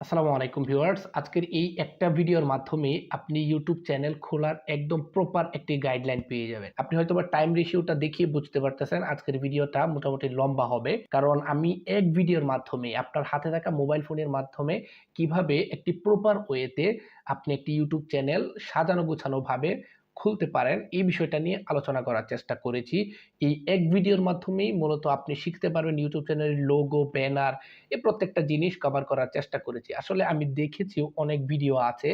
আসসালামু আলাইকুম ভিউয়ার্স, আজকের এই একটা ভিডিওর মাধ্যমে আপনি ইউটিউব চ্যানেল খোলার একদম প্রপার একটি গাইডলাইন পেয়ে যাবেন। আপনি হয়তোবা টাইম রেশিওটা দেখিয়ে বুঝতে পারতেছেন আজকের ভিডিওটা মোটামুটি লম্বা হবে, কারণ আমি এক ভিডিওর মাধ্যমে আপনার হাতে থাকা মোবাইল ফোনের মাধ্যমে কিভাবে একটি প্রপার ওয়েতে আপনি একটি ইউটিউব চ্যানেল সাজানো গোছানো ভাবে খুলতে পারেন এই বিষয়টা নিয়ে আলোচনা করার চেষ্টা করেছি। এই এক ভিডিওর মাধ্যমেই মূলত আপনি শিখতে পারবেন ইউটিউব চ্যানেলের লোগো, ব্যানার, এই প্রত্যেকটা জিনিস কভার করার চেষ্টা করেছি। আসলে আমি দেখেছি অনেক ভিডিও আছে,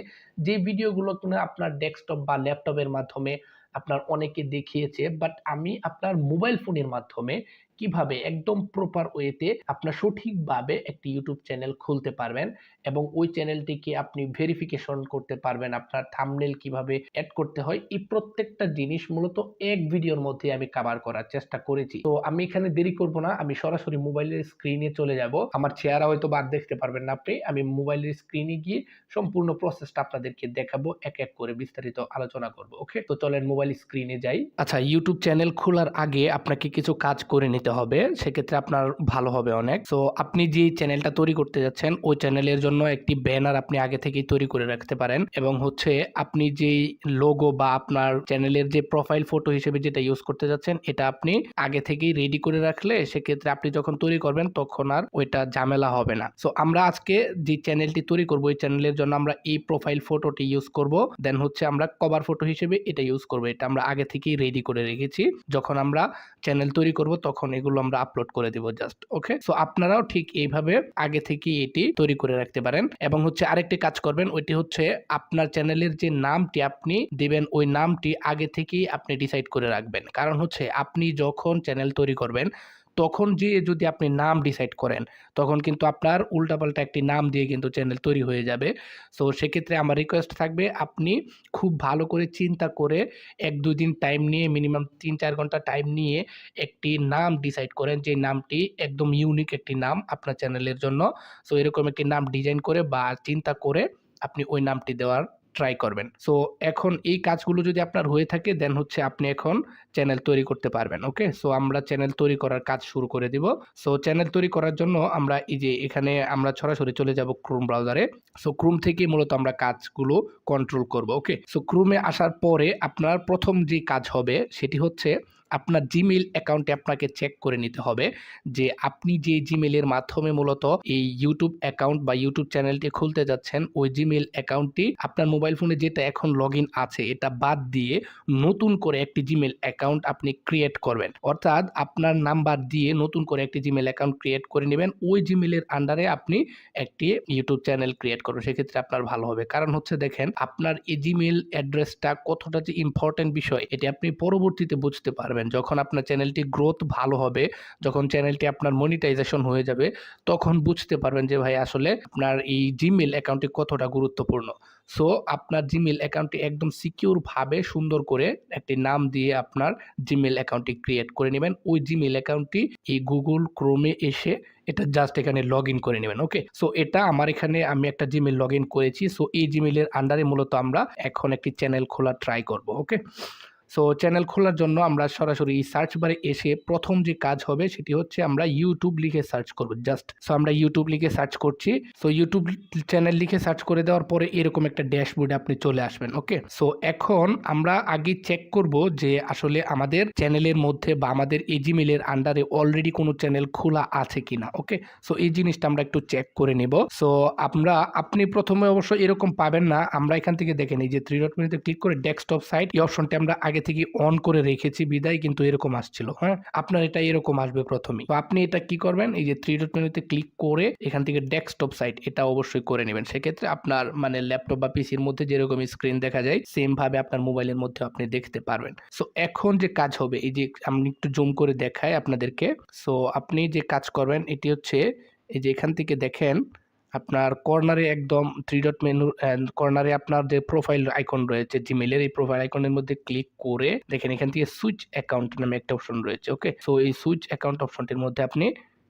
যে ভিডিওগুলো কিনা আপনার ডেস্কটপ বা ল্যাপটপের মাধ্যমে আপনার অনেকে দেখিয়েছে। বাট আমি আপনার মোবাইল ফোনের মাধ্যমে কিভাবে একদম প্রপার ওয়েতে আপনার সঠিকভাবে একটি ইউটিউব চ্যানেল খুলতে পারবেন এবং ওই চ্যানেলটিকে আপনি ভেরিফিকেশন করতে পারবেন। আপনার থাম্বনেল কিভাবে এড করতে হয়, এই প্রত্যেকটা জিনিস মূলত এক ভিডিওর মধ্যে আমি কভার করার চেষ্টা করেছি। তো আমি এখানে দেরি করব না, আমি সরাসরি মোবাইলের স্ক্রিনে চলে যাব। আমার চেহারা হয়তো বাদ দেখতে পারবেন না আপনি, আমি মোবাইলের স্ক্রিনে গিয়ে সম্পূর্ণ প্রসেসটা আপনাদেরকে দেখাবো, এক এক করে বিস্তারিত আলোচনা করব। ওকে, তো চলেন মোবাইল স্ক্রিনে যাই। আচ্ছা, ইউটিউব চ্যানেল খোলার আগে আপনাকে কিছু কাজ করে নিতে হবে, সেক্ষেত্রে আপনার ভালো হবে অনেক। তো আপনি যে চ্যানেলটা তৈরি করতে যাচ্ছেন ওই চ্যানেলের জন্য একটি ব্যানার আপনি আগে থেকেই তৈরি করে রাখতে পারেন, এবং হচ্ছে আপনি যেই লোগো বা আপনার চ্যানেলের যে প্রোফাইল ফটো হিসেবে যেটা ইউজ করতে যাচ্ছেন এটা আপনি আগে থেকেই রেডি করে রাখলে সেক্ষেত্রে আপনি যখন তৈরি করবেন তখন আর ওইটা ঝামেলা হবে না। সো আমরা আজকে যে চ্যানেলটি তৈরি করব ওই চ্যানেলের জন্য আমরা এই প্রোফাইল ফটোটি ইউজ করব, দেন হচ্ছে আমরা কভার ফটো হিসেবে এটা ইউজ করব। এটা আমরা আগে থেকেই রেডি করে রেখেছি, যখন আমরা চ্যানেল তৈরি করব তখন এগুলো আমরা আপলোড করে দেব জাস্ট। ওকে, সো আপনারাও ঠিক এইভাবে আগে থেকেই এটি তৈরি করে রাখতে পারেন। এবং হচ্ছে আরেকটি কাজ করবেন, ওইটি হচ্ছে আপনার চ্যানেলের যে নামটি আপনি দিবেন ওই নামটি আগে থেকেই আপনি ডিসাইড করে রাখবেন। কারণ হচ্ছে আপনি যখন চ্যানেল তৈরি করবেন তখন যে যদি আপনি নাম ডিসাইড করেন তখন কিন্তু আপনার উল্টাপাল্টা একটি নাম দিয়ে কিন্তু চ্যানেল তৈরি হয়ে যাবে। সো সেক্ষেত্রে আমার রিকোয়েস্ট থাকবে আপনি খুব ভালো করে চিন্তা করে ১-২ দিন টাইম নিয়ে, মিনিমাম ৩-৪ ঘন্টা টাইম নিয়ে একটি নাম ডিসাইড করেন, যে নামটি একদম ইউনিক একটি নাম আপনার চ্যানেলের জন্য। সো এরকম একটি নাম ডিজাইন করে বা চিন্তা করে আপনি ওই নামটি দেওয়ার ট্রাই করবেন। সো এখন এই কাজগুলো যদি আপনার হয়ে থাকে দেন হচ্ছে আপনি এখন চ্যানেল তৈরি করতে পারবেন। ওকে, সো আমরা চ্যানেল তৈরি করার কাজ শুরু করে দিব। সো চ্যানেল তৈরি করার জন্য আমরা এই যে এখানে আমরা সরাসরি চলে যাব ক্রোম ব্রাউজারে। সো ক্রোম থেকে মূলত আমরা কাজগুলো কন্ট্রোল করব। ওকে, সো ক্রোমে আসার পরে আপনার প্রথম যে কাজ হবে সেটি হচ্ছে আপনার জিমেইল অ্যাকাউন্টে আপনাকে চেক করে নিতে হবে যে আপনি যে জিমেইলের মাধ্যমে মূলত এই ইউটিউব অ্যাকাউন্ট বা ইউটিউব চ্যানেলটি খুলতে যাচ্ছেন ওই জিমেইল অ্যাকাউন্টটি আপনার মোবাইল ফোনে যেটা এখন লগইন আছে এটা বাদ দিয়ে নতুন করে একটি জিমেইল অ্যাকাউন্ট আপনি ক্রিয়েট করবেন। অর্থাৎ আপনার নাম্বার দিয়ে নতুন করে একটি জিমেইল অ্যাকাউন্ট ক্রিয়েট করে নেবেন, ওই জিমেইলের আন্ডারে আপনি একটি ইউটিউব চ্যানেল ক্রিয়েট করবেন। সেক্ষেত্রে আপনার ভালো হবে, কারণ হচ্ছে দেখেন আপনার এই জিমেইল অ্যাড্রেসটা কতটা যে ইম্পর্টেন্ট বিষয় এটি আপনি পরবর্তীতে বুঝতে পারবেন যখন আপনার চ্যানেলটি গ্রোথ ভালো হবে, যখন চ্যানেলটি আপনার মনিটাইজেশন হয়ে যাবে তখন বুঝতে পারবেন যে ভাই আসলে আপনার এই জিমেইল অ্যাকাউন্টটি কতটা গুরুত্বপূর্ণ। সো আপনার জিমেইল অ্যাকাউন্টটি একদম সিকিউর ভাবে সুন্দর করে একটি নাম দিয়ে আপনার জিমেইল অ্যাকাউন্টটি ক্রিয়েট করে নেবেন। ওই জিমেইল অ্যাকাউন্টটি এই গুগল ক্রোমে এসে এটা জাস্ট এখানে লগ ইন করে নেবেন। ওকে, সো এটা আমার এখানে আমি একটা জিমেইল লগ ইন করেছি। সো এই জিমেইলের আন্ডারে মূলত আমরা এখন একটি চ্যানেল খোলা ট্রাই করব। ওকে, সো চ্যানেল খোলার জন্য আমরা সরাসরি সার্চ বারে এসে প্রথম যে কাজ হবে সেটি হচ্ছে আমরা ইউটিউব লিখে সার্চ করব জাস্ট। সো আমরা ইউটিউব লিখে সার্চ করছি। সো ইউটিউব চ্যানেল লিখে সার্চ করে দেওয়ার পরে এরকম একটা ড্যাশবোর্ডে আপনি চলে আসবেন। ওকে, সো এখন আমরা আগে চেক করব যে আসলে আমাদের চ্যানেলের মধ্যে বা আমাদের এই জিমেইলের আন্ডারে অলরেডি কোনো চ্যানেল খোলা আছে কিনা। ওকে, সো এই জিনিসটা আমরা একটু চেক করে নেব। সো আপনি প্রথমে অবশ্য এরকম পাবেন না, আমরা এখান থেকে দেখেন এই যে 3 ডট মেনুতে ক্লিক করে ডেস্কটপ সাইট এই অপশনটি আমরা আগে থেকে অন করে রেখেছি বিদায় কিন্তু এরকম আসছিল। হ্যাঁ, আপনার এটা এরকম আসবে প্রথমেই। তো আপনি এটা কি করবেন, এই যে 3 ডট মেনুতে ক্লিক করে এখান থেকে ডেস্কটপ সাইট এটা অবশ্যই করে নেবেন। সেক্ষেত্রে আপনার মানে ল্যাপটপ বা পিসির মধ্যে যেরকম স্ক্রিন দেখা যায় সেম ভাবে আপনার মোবাইলের মধ্যে আপনি দেখতে পারবেন। সো এখন যে কাজ হবে, এই যে আমি একটু জুম করে দেখাই আপনাদেরকে। সো আপনি যে কাজ করবেন এটি হচ্ছে এই যে এখান থেকে দেখেন আপনার কর্নারে একদম 3 ডট মেনু কর্নারে আপনার যে প্রোফাইল আইকন রয়েছে জিমেইলের, এই প্রোফাইল আইকনের মধ্যে ক্লিক করে দেখেন এখান থেকে সুইচ অ্যাকাউন্ট নামে একটা অপশন রয়েছে। ওকে, সো এই সুইচ অ্যাকাউন্ট অপশনটির মধ্যে আপনি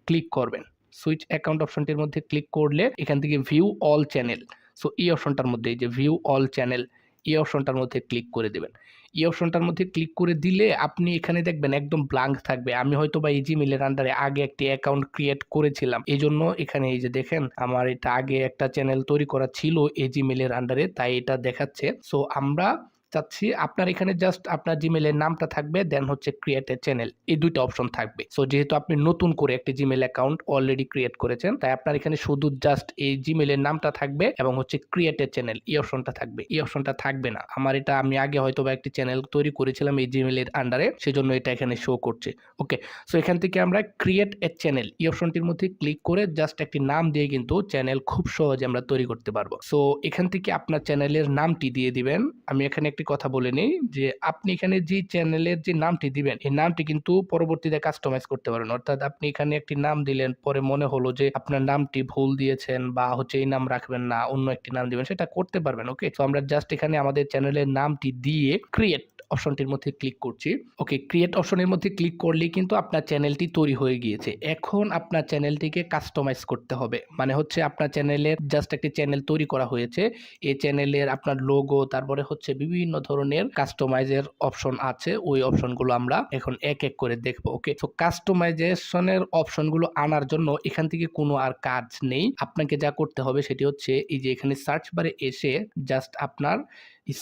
ক্লিক করবেন। সুইচ অ্যাকাউন্ট অপশনটির মধ্যে ক্লিক করলে এখান থেকে ভিউ অল চ্যানেল, সো এই অপশনটার মধ্যে এই যে ভিউ অল চ্যানেল এই অপশনটার মধ্যে ক্লিক করে দেবেন। এই অপশনটার মধ্যে ক্লিক করে দিলে আপনি এখানে দেখবেন একদম ব্ল্যাঙ্ক থাকবে। আমি হয়তোবা এই জিমেইলের আন্ডারে আগে একটি অ্যাকাউন্ট ক্রিয়েট করেছিলাম, এজন্য এখানে এই যে দেখেন আমার এটা আগে একটা চ্যানেল তৈরি করা ছিল এই জিমেইলের আন্ডারে, তাই এটা দেখাচ্ছে। সো আমরা চাচ্ছি আপনার এখানে জাস্ট আপনার জিমেইলের নামটা থাকবে, দেন হচ্ছে ক্রিয়েট এ চ্যানেল, এই দুইটা অপশন থাকবে। সো যেহেতু আপনি নতুন করে একটি জিমেইল অ্যাকাউন্ট অলরেডি ক্রিয়েট করেছেন, তাই আপনার এখানে শুধু জাস্ট এই জিমেইলের নামটা থাকবে এবং হচ্ছে ক্রিয়েট এ চ্যানেল এই অপশনটা থাকবে, এই অপশনটা থাকবে না। আমার এটা আমি আগে হয়তো বা একটি চ্যানেল তৈরি করেছিলাম এই জিমেইলের আন্ডারে, সেজন্য এটা এখানে শো করছে। ওকে, সো এখান থেকে আমরা ক্রিয়েট এ চ্যানেল এই অপশনটির মধ্যে ক্লিক করে জাস্ট একটি নাম দিয়ে কিন্তু চ্যানেল খুব সহজে আমরা তৈরি করতে পারবো। সো এখান থেকে আপনার চ্যানেলের নামটি দিয়ে দিবেন। আমি এখানে একটি কথা বলে নিই যে আপনি এখানে যে চ্যানেলের যে নামটি দিবেন এই নামটি কিন্তু পরবর্তীতে কাস্টমাইজ করতে পারেন। অর্থাৎ আপনি এখানে একটি নাম দিলেন, পরে মনে হলো যে আপনার নামটি ভুল দিয়েছেন বা হচ্ছে এই নাম রাখবেন না, অন্য একটি নাম দিবেন, সেটা করতে পারবেন। ওকে, তো আমরা জাস্ট এখানে আমাদের চ্যানেলের নামটি দিয়ে ক্রিয়েট অপশনটির মধ্যে ক্লিক করছি। ওকে, ক্রিয়েট অপশনের মধ্যে ক্লিক করলেই কিন্তু আপনার চ্যানেলটি তৈরি হয়ে গিয়েছে। এখন আপনার চ্যানেলটিকে কাস্টমাইজ করতে হবে, মানে হচ্ছে আপনার চ্যানেলের জাস্ট একটি চ্যানেল তৈরি করা হয়েছে, এই চ্যানেলের আপনার লোগো, তারপরে হচ্ছে বিভিন্ন ধরনের কাস্টমাইজের অপশন আছে, ওই অপশনগুলো আমরা এখন এক এক করে দেখবো। ওকে, তো কাস্টমাইজেশনের অপশনগুলো আনার জন্য এখান থেকে কোনো আর কাজ নেই। আপনাকে যা করতে হবে সেটি হচ্ছে এই যে এখানে সার্চ বারে এসে জাস্ট আপনার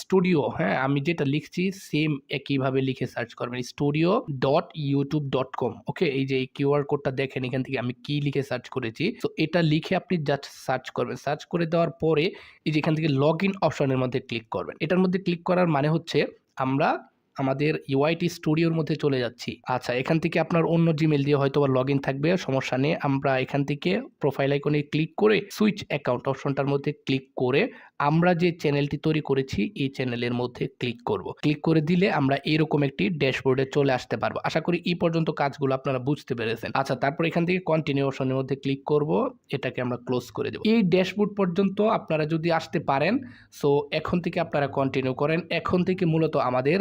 স্টুডিও, হ্যাঁ আমি যেটা লিখছি সেম একইভাবে লিখে সার্চ করবেন, studio.youtube.com। ওকে, এই যে এই কিউআর কোডটা দেখেন, এখান থেকে আমি কি লিখে সার্চ করেছি, তো এটা লিখে আপনি জাস্ট সার্চ করবেন। সার্চ করে দেওয়ার পরে এই যে এখান থেকে লগ ইন অপশনের মধ্যে ক্লিক করবেন। এটার মধ্যে ক্লিক করার মানে হচ্ছে আমরা আমাদের ইউআইটি স্টুডিওর মধ্যে চলে যাচ্ছি। আচ্ছা, এখান থেকে আপনার অন্য জিমেল দিয়ে হয়তো বা লগ ইন থাকবে, সমস্যা নেই। আমরা এখান থেকে প্রোফাইল আইকনে ক্লিক করে সুইচ অ্যাকাউন্ট অপশনটার মধ্যে ক্লিক করে আমরা যে চ্যানেলটি তৈরি করেছি এই চ্যানেলের মধ্যে ক্লিক করব। ক্লিক করে দিলে আমরা এরকম একটি ড্যাশবোর্ডে চলে আসতে পারবো। আশা করি এই পর্যন্ত কাজগুলো আপনারা বুঝতে পেরেছেন। আচ্ছা, তারপর এখান থেকে কন্টিনিউ অপশনের মধ্যে ক্লিক করব, এটাকে আমরা ক্লোজ করে দেব। এই ড্যাশবোর্ড পর্যন্ত আপনারা যদি আসতে পারেন, সো এখন থেকে আপনারা কন্টিনিউ করেন। এখন থেকে মূলত আমাদের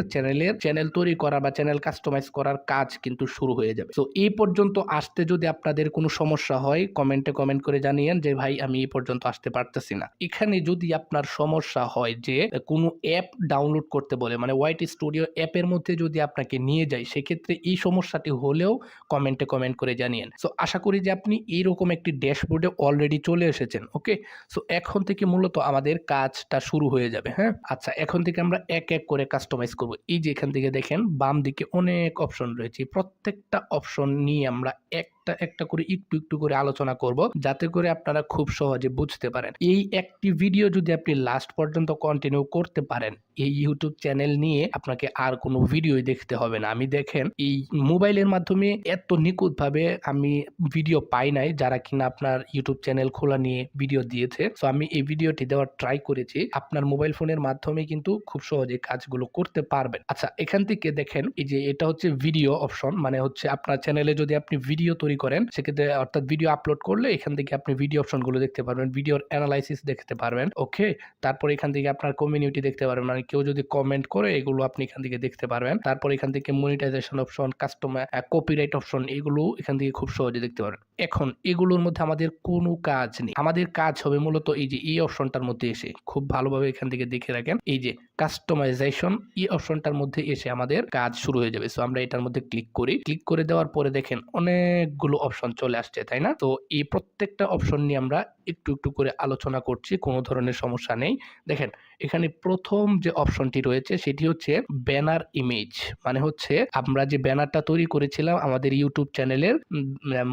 চ্যানেল তৈরি করা বা চ্যানেল কাস্টমাইজ করার কাজ কিন্তু শুরু হয়ে যাবে। সো এই পর্যন্ত আসতে যদি আপনাদের কোনো সমস্যা হয় কমেন্টে কমেন্ট করে জানিয়েন যে ভাই আমি এই পর্যন্ত আসতে পারতেছি না। এখানে যদি আপনার সমস্যা হয় যে কোনো অ্যাপ ডাউনলোড করতে বলে, মানে ওয়াইটি স্টুডিও অ্যাপের মধ্যে যদি আপনাকে নিয়ে যায়, সেক্ষেত্রে এই সমস্যাটি হলেও কমেন্টে কমেন্ট করে জানিয়েন। সো আশা করি যে আপনি এইরকম একটি ড্যাশবোর্ডে অলরেডি চলে এসেছেন। ওকে, সো এখন থেকে মূলত আমাদের কাজটা শুরু হয়ে যাবে। হ্যাঁ, আচ্ছা, এখন থেকে আমরা এক এক করে কাস্টমাইজ করব। এই যে এখান থেকে দেখেন বাম দিকে অনেক অপশন রয়েছে, প্রত্যেকটা অপশন নিয়ে আমরা একটা একটা করে একটু একটু করে আলোচনা করব, যাতে করে আপনারা খুব সহজে বুঝতে পারেন। এই একটি ভিডিও যদি আপনি লাস্ট পর্যন্ত কন্টিনিউ করতে পারেন, এই ইউটিউব চ্যানেল নিয়ে আপনাকে আর কোনো ভিডিওই দেখতে হবে না। আমি দেখেন এই মোবাইলের মাধ্যমে এত নিখুঁতভাবে আমি ভিডিও পাই নাই যারা কিনা আপনার ইউটিউব চ্যানেল খোলা নিয়ে ভিডিও দিয়েছে। সো আমি এই ভিডিওটি দেওয়ার ট্রাই করেছি, আপনার মোবাইল ফোনের মাধ্যমে কিন্তু খুব সহজে কাজগুলো করতে পারবেন। আচ্ছা, এখান থেকে দেখেন এই যে এটা হচ্ছে ভিডিও অপশন, মানে হচ্ছে আপনার চ্যানেলে যদি আপনি ভিডিও তৈরি করেন, সেক্ষেত্রে অর্থাৎ ভিডিও আপলোড করলে এখান থেকে আপনি ভিডিও অপশনগুলো দেখতে পারবেন, ভিডিওর অ্যানালাইসিস দেখতে পারবেন। ওকে, তারপর এখান থেকে আপনার কমিউনিটি দেখতে পারবেন, মানে কেউ যদি কমেন্ট করে এগুলো আপনি এখান থেকে দেখতে পারবেন। তারপর এখান থেকে monetisation option, customer copyright option, এগুলো এখান থেকে খুব সহজে দেখতে পারবেন। এখন এগুলোর মধ্যে আমাদের কোনো কাজ নেই, আমাদের কাজ হবে মূলত এই যে এই অপশনটার মধ্যে এসে খুব ভালোভাবে এখান থেকে দেখে রাখেন, এই যে কাস্টমাইজেশন এই অপশনটার মধ্যে এসে আমাদের কাজ শুরু হয়ে যাবে। সো আমরা এটার মধ্যে ক্লিক করি, ক্লিক করে দেওয়ার পরে দেখেন অনেকগুলো অপশন চলে আসছে, তাই না? তো এই প্রত্যেকটা অপশন নিয়ে আমরা একটু একটু করে আলোচনা করছি, কোনো ধরনের সমস্যা নেই। দেখেন এখানে প্রথম যে অপশনটি রয়েছে সেটি হচ্ছে ব্যানার ইমেজ, মানে হচ্ছে আমরা যে ব্যানারটা তৈরি করেছিলাম আমাদের ইউটিউব চ্যানেলের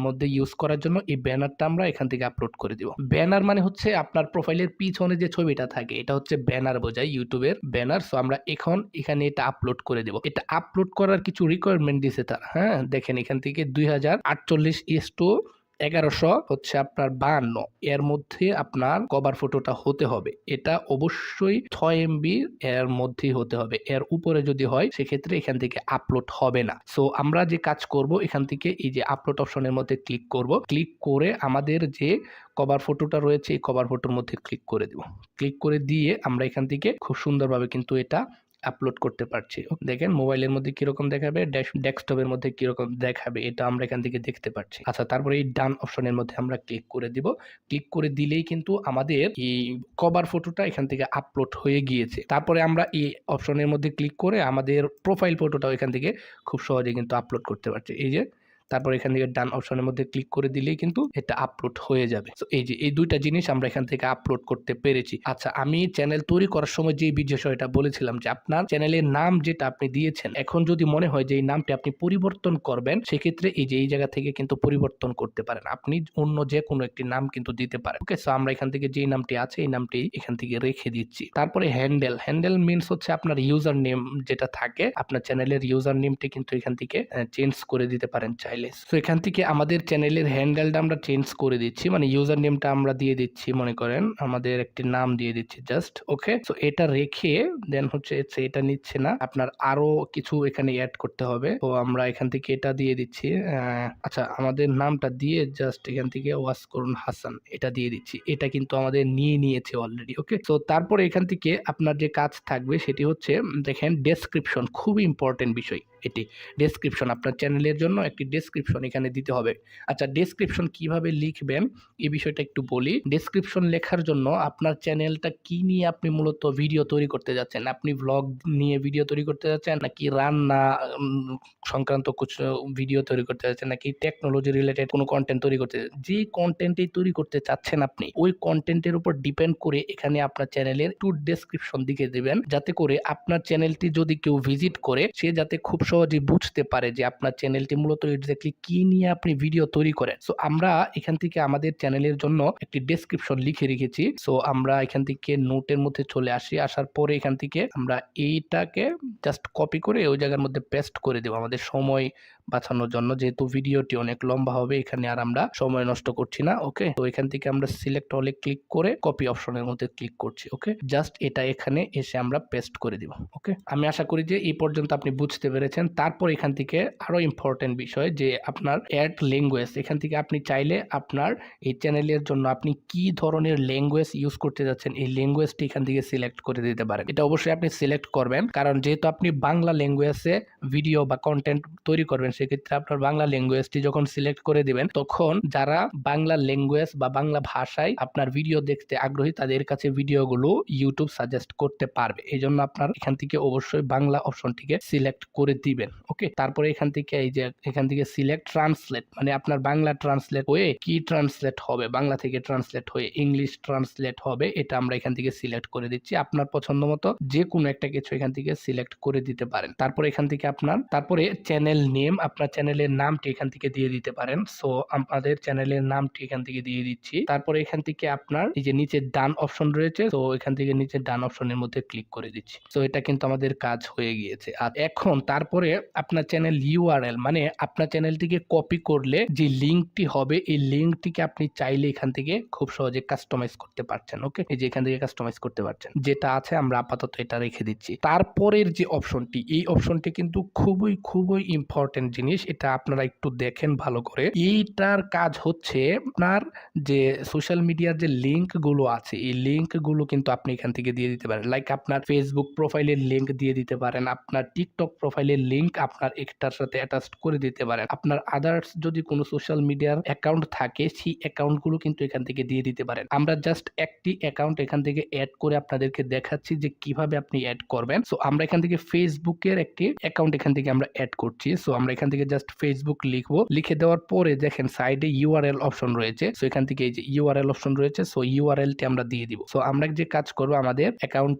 মধ্যে ইউজ করার জন্য, এই ব্যানারটা আমরা এখান থেকে আপলোড করে দিব। ব্যানার মানে হচ্ছে আপনার প্রোফাইলের পিছনে যে ছবিটা থাকে এটা হচ্ছে ব্যানার বোঝায়, ইউটিউবের ব্যানার। সো আমরা এখন এখানে এটা আপলোড করে দেব। এটা আপলোড করার কিছু রিকোয়ারমেন্ট দিছে তার, হ্যাঁ দেখেন এখান থেকে 2048:1100 হচ্ছে আপনার 52, এর মধ্যে আপনার কভার ফটোটা হতে হবে। এটা অবশ্যই 6 MB এর মধ্যেই হতে হবে, এর উপরে যদি হয় সেক্ষেত্রে এখান থেকে আপলোড হবে না। সো আমরা যে কাজ করব এখান থেকে এই যে আপলোড অপশনের মধ্যে ক্লিক করব, ক্লিক করে আমাদের যে কভার ফটোটা রয়েছে এই কভার ফটোর মধ্যে ক্লিক করে দেব। ক্লিক করে দিয়ে আমরা এখান থেকে খুব সুন্দরভাবে কিন্তু এটা আপলোড করতে পারছি। দেখেন মোবাইলের মধ্যে কিরকম দেখাবে, ডেস্কটপের মধ্যে কিরকম দেখাবে, এটা আমরা এখান থেকে দেখতে পাচ্ছি। আচ্ছা, তারপরে এই ডান অপশনের মধ্যে আমরা ক্লিক করে দিব। ক্লিক করে দিলেই কিন্তু আমাদের এই কভার ফটোটা এখান থেকে আপলোড হয়ে গিয়েছে। তারপরে আমরা এই অপশনের মধ্যে ক্লিক করে আমাদের প্রোফাইল ফটোটাও এখান থেকে খুব সহজে কিন্তু আপলোড করতে পারছি। এই যে তারপর এখান থেকে ডান অপশনের মধ্যে ক্লিক করে দিলেই কিন্তু এটা আপলোড হয়ে যাবে। তো এই যে এই দুইটা জিনিস আমরা এখান থেকে আপলোড করতে পেরেছি। আচ্ছা, আমি চ্যানেল তৈরি করার সময় যে বিষয়টা বলেছিলাম যে আপনার চ্যানেলের নাম যেটা আপনি দিয়েছেন, এখন যদি মনে হয় যে এই নামটি আপনি পরিবর্তন করবেন, সেক্ষেত্রে এই যে এই জায়গা থেকে কিন্তু পরিবর্তন করতে পারেন। আপনি অন্য যে কোনো একটি নাম কিন্তু দিতে পারেন। ওকে, সো আমরা এখান থেকে যেই নামটি আছে এই নামটি এখান থেকে রেখে দিচ্ছি। তারপরে হ্যান্ডেল মিনস হচ্ছে আপনার ইউজার নেম যেটা থাকে, আপনার চ্যানেলের ইউজার নেমটি কিন্তু এখান থেকে চেঞ্জ করে দিতে পারেন চাইলে। সো এখান থেকে আমাদের চ্যানেলের হ্যান্ডেলটা আমরা চেঞ্জ করে দিচ্ছি, মানে ইউজার নেমটা আমরা দিয়ে দিচ্ছি, মনে করেন আমাদের একটি নাম দিয়ে দিচ্ছি জাস্ট। ওকে, সো এটা রেখে দেন হচ্ছে এটা নিচ্ছে না, আপনার আরো কিছু এখানে অ্যাড করতে হবে। তো আমরা এখান থেকে এটা দিয়ে দিচ্ছি। আচ্ছা, আমাদের নামটা দিয়ে জাস্ট এখান থেকে ওয়াস করুন হাসান এটা দিয়ে দিচ্ছি। এটা কিন্তু আমাদের নিয়ে নিয়েছে অলরেডি। ওকে, তো তারপরে এখান থেকে আপনার যে কাজ থাকবে সেটি হচ্ছে দেখেন ডেসক্রিপশন, খুব ইম্পর্টেন্ট বিষয় এটি। ডেসক্রিপশন, আপনার চ্যানেলের জন্য একটি ডেসক্রিপশন এখানে দিতে হবে। আচ্ছা, ডেসক্রিপশন কিভাবে লিখবেন এই বিষয়টা একটু বলি। ডেসক্রিপশন লেখার জন্য আপনার চ্যানেলটা কি নিয়ে আপনি মূলত ভিডিও তৈরি করতে যাচ্ছেন, আপনি ব্লগ নিয়ে ভিডিও তৈরি করতে যাচ্ছেন, নাকি রান্না সংক্রান্ত কিছু ভিডিও তৈরি করতে যাচ্ছেন, নাকি টেকনোলজি রিলেটেড কোনো কন্টেন্ট তৈরি করতে, যে কন্টেন্টই তৈরি করতে চাচ্ছেন আপনি ওই কন্টেন্টের উপর ডিপেন্ড করে এখানে আপনার চ্যানেলের একটু ডেসক্রিপশন দিকে দিবেন, যাতে করে আপনার চ্যানেলটি যদি কেউ ভিজিট করে সে যাতে খুব সহজে বুঝতে পারে যে আপনার চ্যানেলটি মূলত এক্স্যাক্টলি কি নিয়ে আপনি ভিডিও তৈরি করেন। সো আমরা এখান থেকে আমাদের চ্যানেলের জন্য একটি ডেসক্রিপশন লিখে রেখেছি। সো আমরা এখান থেকে নোটের মধ্যে চলে আসি, আসার পরে এখান থেকে আমরা এইটাকে জাস্ট কপি করে ওই জায়গার মধ্যে পেস্ট করে দেব আমাদের সময় বাঁচানোর জন্য, যেহেতু ভিডিওটি অনেক লম্বা হবে এখানে আর আমরা সময় নষ্ট করছি না। ওকে, তো এখান থেকে আমরা সিলেক্ট হলে ক্লিক করে কপি অপশনের মধ্যে ক্লিক করছি। ওকে, জাস্ট এটা এখানে এসে আমরা পেস্ট করে দিব। ওকে, আমি আশা করি যে এই পর্যন্ত আপনি বুঝতে পেরেছেন। তারপর এখান থেকে আরো ইম্পর্টেন্ট বিষয় যে আপনার অ্যাড ল্যাঙ্গুয়েজ, এখান থেকে আপনি চাইলে আপনার এই চ্যানেলের জন্য আপনি কি ধরনের ল্যাঙ্গুয়েজ ইউজ করতে যাচ্ছেন এই ল্যাঙ্গুয়েজটি এখান থেকে সিলেক্ট করে দিতে পারেন। এটা অবশ্যই আপনি সিলেক্ট করবেন, কারণ যেহেতু আপনি বাংলা ল্যাঙ্গুয়েজে ভিডিও বা কন্টেন্ট তৈরি করবেন, সেক্ষেত্রে আপনার বাংলা ল্যাঙ্গুয়েজটি যখন সিলেক্ট করে দিবেন তখন যারা বাংলা ল্যাঙ্গুয়েজ বা বাংলা ভাষায় আপনার ভিডিও দেখতে আগ্রহী তাদের কাছে ভিডিওগুলো ইউটিউব সাজেস্ট করতে পারবে। এই জন্য আপনার এখান থেকে অবশ্যই বাংলা অপশনটিকে সিলেক্ট করে দিবেন। ওকে, তারপরে এখান থেকে এই যে এখান থেকে সিলেক্ট ট্রান্সলেট, মানে আপনার বাংলা ট্রান্সলেট হয়ে কি ট্রান্সলেট হবে, বাংলা থেকে ট্রান্সলেট হয়ে ইংলিশ ট্রান্সলেট হবে, এটা আমরা এখান থেকে সিলেক্ট করে দিচ্ছি। আপনার পছন্দ মতো যে কোনো একটা কিছু এখান থেকে সিলেক্ট করে দিতে পারেন। তারপরে এখান থেকে তারপরে চ্যানেল নেম, আপনার চ্যানেলের নামটি এখান থেকে দিয়ে দিতে পারেন। সো আমাদের চ্যানেলের নামটি এখান থেকে দিয়ে দিচ্ছি। তারপরে এখান থেকে আপনার এই যে নিচে ডান অপশন রয়েছে, তো এখান থেকে নিচে ডান অপশনের মধ্যে ক্লিক করে দিচ্ছি। তো এটা কিন্তু আমাদের কাজ হয়ে গিয়েছে। আর এখন তারপরে আপনার চ্যানেল ইউআরএল, মানে আপনার চ্যানেলটিকে কপি করলে যে লিঙ্কটি হবে এই লিঙ্কটিকে আপনি চাইলে এখান থেকে খুব সহজে কাস্টমাইজ করতে পারছেন। ওকে, এই যে এখান থেকে কাস্টমাইজ করতে পারছেন, যেটা আছে আমরা আপাতত এটা রেখে দিচ্ছি। তারপরের যে অপশনটি, এই অপশনটি কিন্তু খুবই খুবই ইম্পর্টেন্ট জিনিস, এটা আপনারা একটু দেখেন ভালো করে। এইটার কাজ হচ্ছে আপনার যে সোশ্যাল মিডিয়ার যে লিঙ্ক গুলো আছে এই লিঙ্ক গুলো কিন্তু আপনি এখান থেকে দিয়ে দিতে পারেন। লাইক আপনার ফেসবুক প্রোফাইলের লিঙ্ক দিয়ে দিতে পারেন, আপনার টিকটক প্রোফাইলের লিঙ্ক আপনার একটার সাথে অ্যাটাচ করে দিতে পারেন, আপনার আদার্স যদি কোনো সোশ্যাল মিডিয়ার অ্যাকাউন্ট থাকে সেই অ্যাকাউন্ট গুলো কিন্তু এখান থেকে দিয়ে দিতে পারেন। আমরা জাস্ট একটি অ্যাকাউন্ট এখান থেকে অ্যাড করে আপনাদেরকে দেখাচ্ছি যে কিভাবে আপনি অ্যাড করবেন। সো আমরা এখান থেকে ফেসবুকের একটি অ্যাকাউন্ট এখান থেকে আমরা অ্যাড করছি। সো আমরা এখান থেকে জাস্ট ফেসবুক লিখবো, লিখে দেওয়ার পরে দেখেন সাইডে ইউআরএল অপশন রয়েছে। সো এখান থেকে এই যে ইউআরএল অপশন রয়েছে, সো ইউআরএলটি আমরা দিয়ে দিব। সো আমরা যে কাজ করবো আমাদের অ্যাকাউন্ট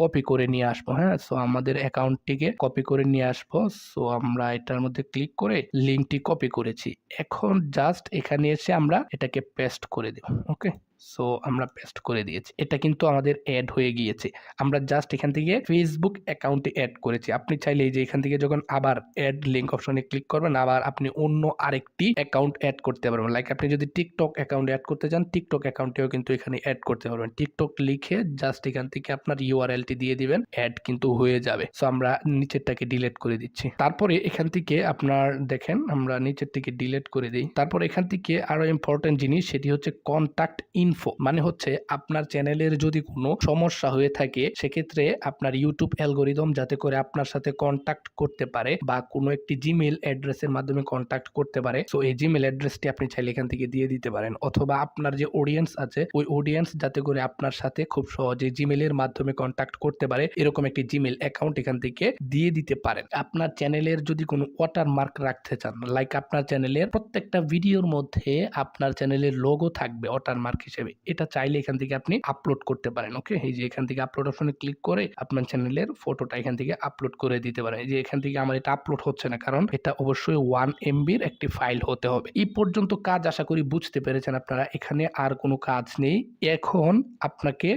কপি করে নিয়ে আসবো। হ্যাঁ, সো আমাদের অ্যাকাউন্টটিকে কপি করে নিয়ে আসবো। সো আমরা এটার মধ্যে ক্লিক করে লিঙ্কটি কপি করেছি। এখন জাস্ট এখানে এসে আমরা এটাকে পেস্ট করে দেব। ওকে, সো আমরা পেস্ট করে দিয়েছি, এটা কিন্তু আমাদের অ্যাড হয়ে গিয়েছে। আমরা জাস্ট এখান থেকে ফেসবুক অ্যাকাউন্টে অ্যাড করেছি। আপনি চাইলে এই যে এখান থেকে যখন আবার অ্যাড লিঙ্ক অপশনে ক্লিক করবেন আবার আপনি অন্য আরেকটি অ্যাকাউন্ট অ্যাড করতে পারবেন। লাইক আপনি যদি টিকটক অ্যাকাউন্ট অ্যাড করতে চান টিকটক অ্যাকাউন্টেও কিন্তু এখানে অ্যাড করতে পারবেন। টিকটক লিখে জাস্ট এখান থেকে আপনার ইউআরএলটি দিয়ে দিবেন, অ্যাড কিন্তু হয়ে যাবে। সো আমরা নিচেরটাকে ডিলিট করে দিচ্ছি। তারপরে এখান থেকে আপনার দেখেন আমরা নিচেরটিকে ডিলিট করে দিই। তারপর এখান থেকে আরো ইম্পর্টেন্ট জিনিস সেটি হচ্ছে কন্টাক্ট ইনফো মানে হচ্ছে আপনার চ্যানেলের যদি কোনো সমস্যা হয়ে থাকে সেক্ষেত্রে আপনার ইউটিউব অ্যালগোরিদম যাতে করে আপনার সাথে কন্ট্যাক্ট করতে পারে বা কোনো একটি জিমেইল অ্যাড্রেসের মাধ্যমে কন্ট্যাক্ট করতে পারে। সো এই জিমেইল অ্যাড্রেসটি আপনি চাইলে এখান থেকে দিয়ে দিতে পারেন, অথবা আপনার যে অডিয়েন্স আছে ওই অডিয়েন্স যাতে করে আপনার সাথে খুব সহজে জিমেইলের মাধ্যমে কন্ট্যাক্ট করতে পারে এরকম একটি জিমেইল অ্যাকাউন্ট এখান থেকে দিয়ে দিতে পারেন। আপনার চ্যানেলের যদি কোনো ওয়াটারমার্ক রাখতে চান, লাইক আপনার চ্যানেলের প্রত্যেকটা ভিডিওর মধ্যে আপনার চ্যানেলের লোগো থাকবে ওয়াটারমার্ক হিসেবে, এটা চাইলে এখান থেকে আপনি আপলোড করতে পারেন। ওকে, এই যে এখান থেকে আপলোড অপশনে ক্লিক করে আপনার চ্যানেলের ফটোটা এখান থেকে আপলোড করে দিতে পারেন। এই যে এখান থেকে আমার এটা আপলোড হচ্ছে না, কারণ এটা অবশ্যই 1 MBর একটি ফাইল হতে হবে। এই পর্যন্ত কাজ আশা করি বুঝতে পেরেছেন আপনারা, এখানে আর কোনো কাজ নেই। এখন আপনাকে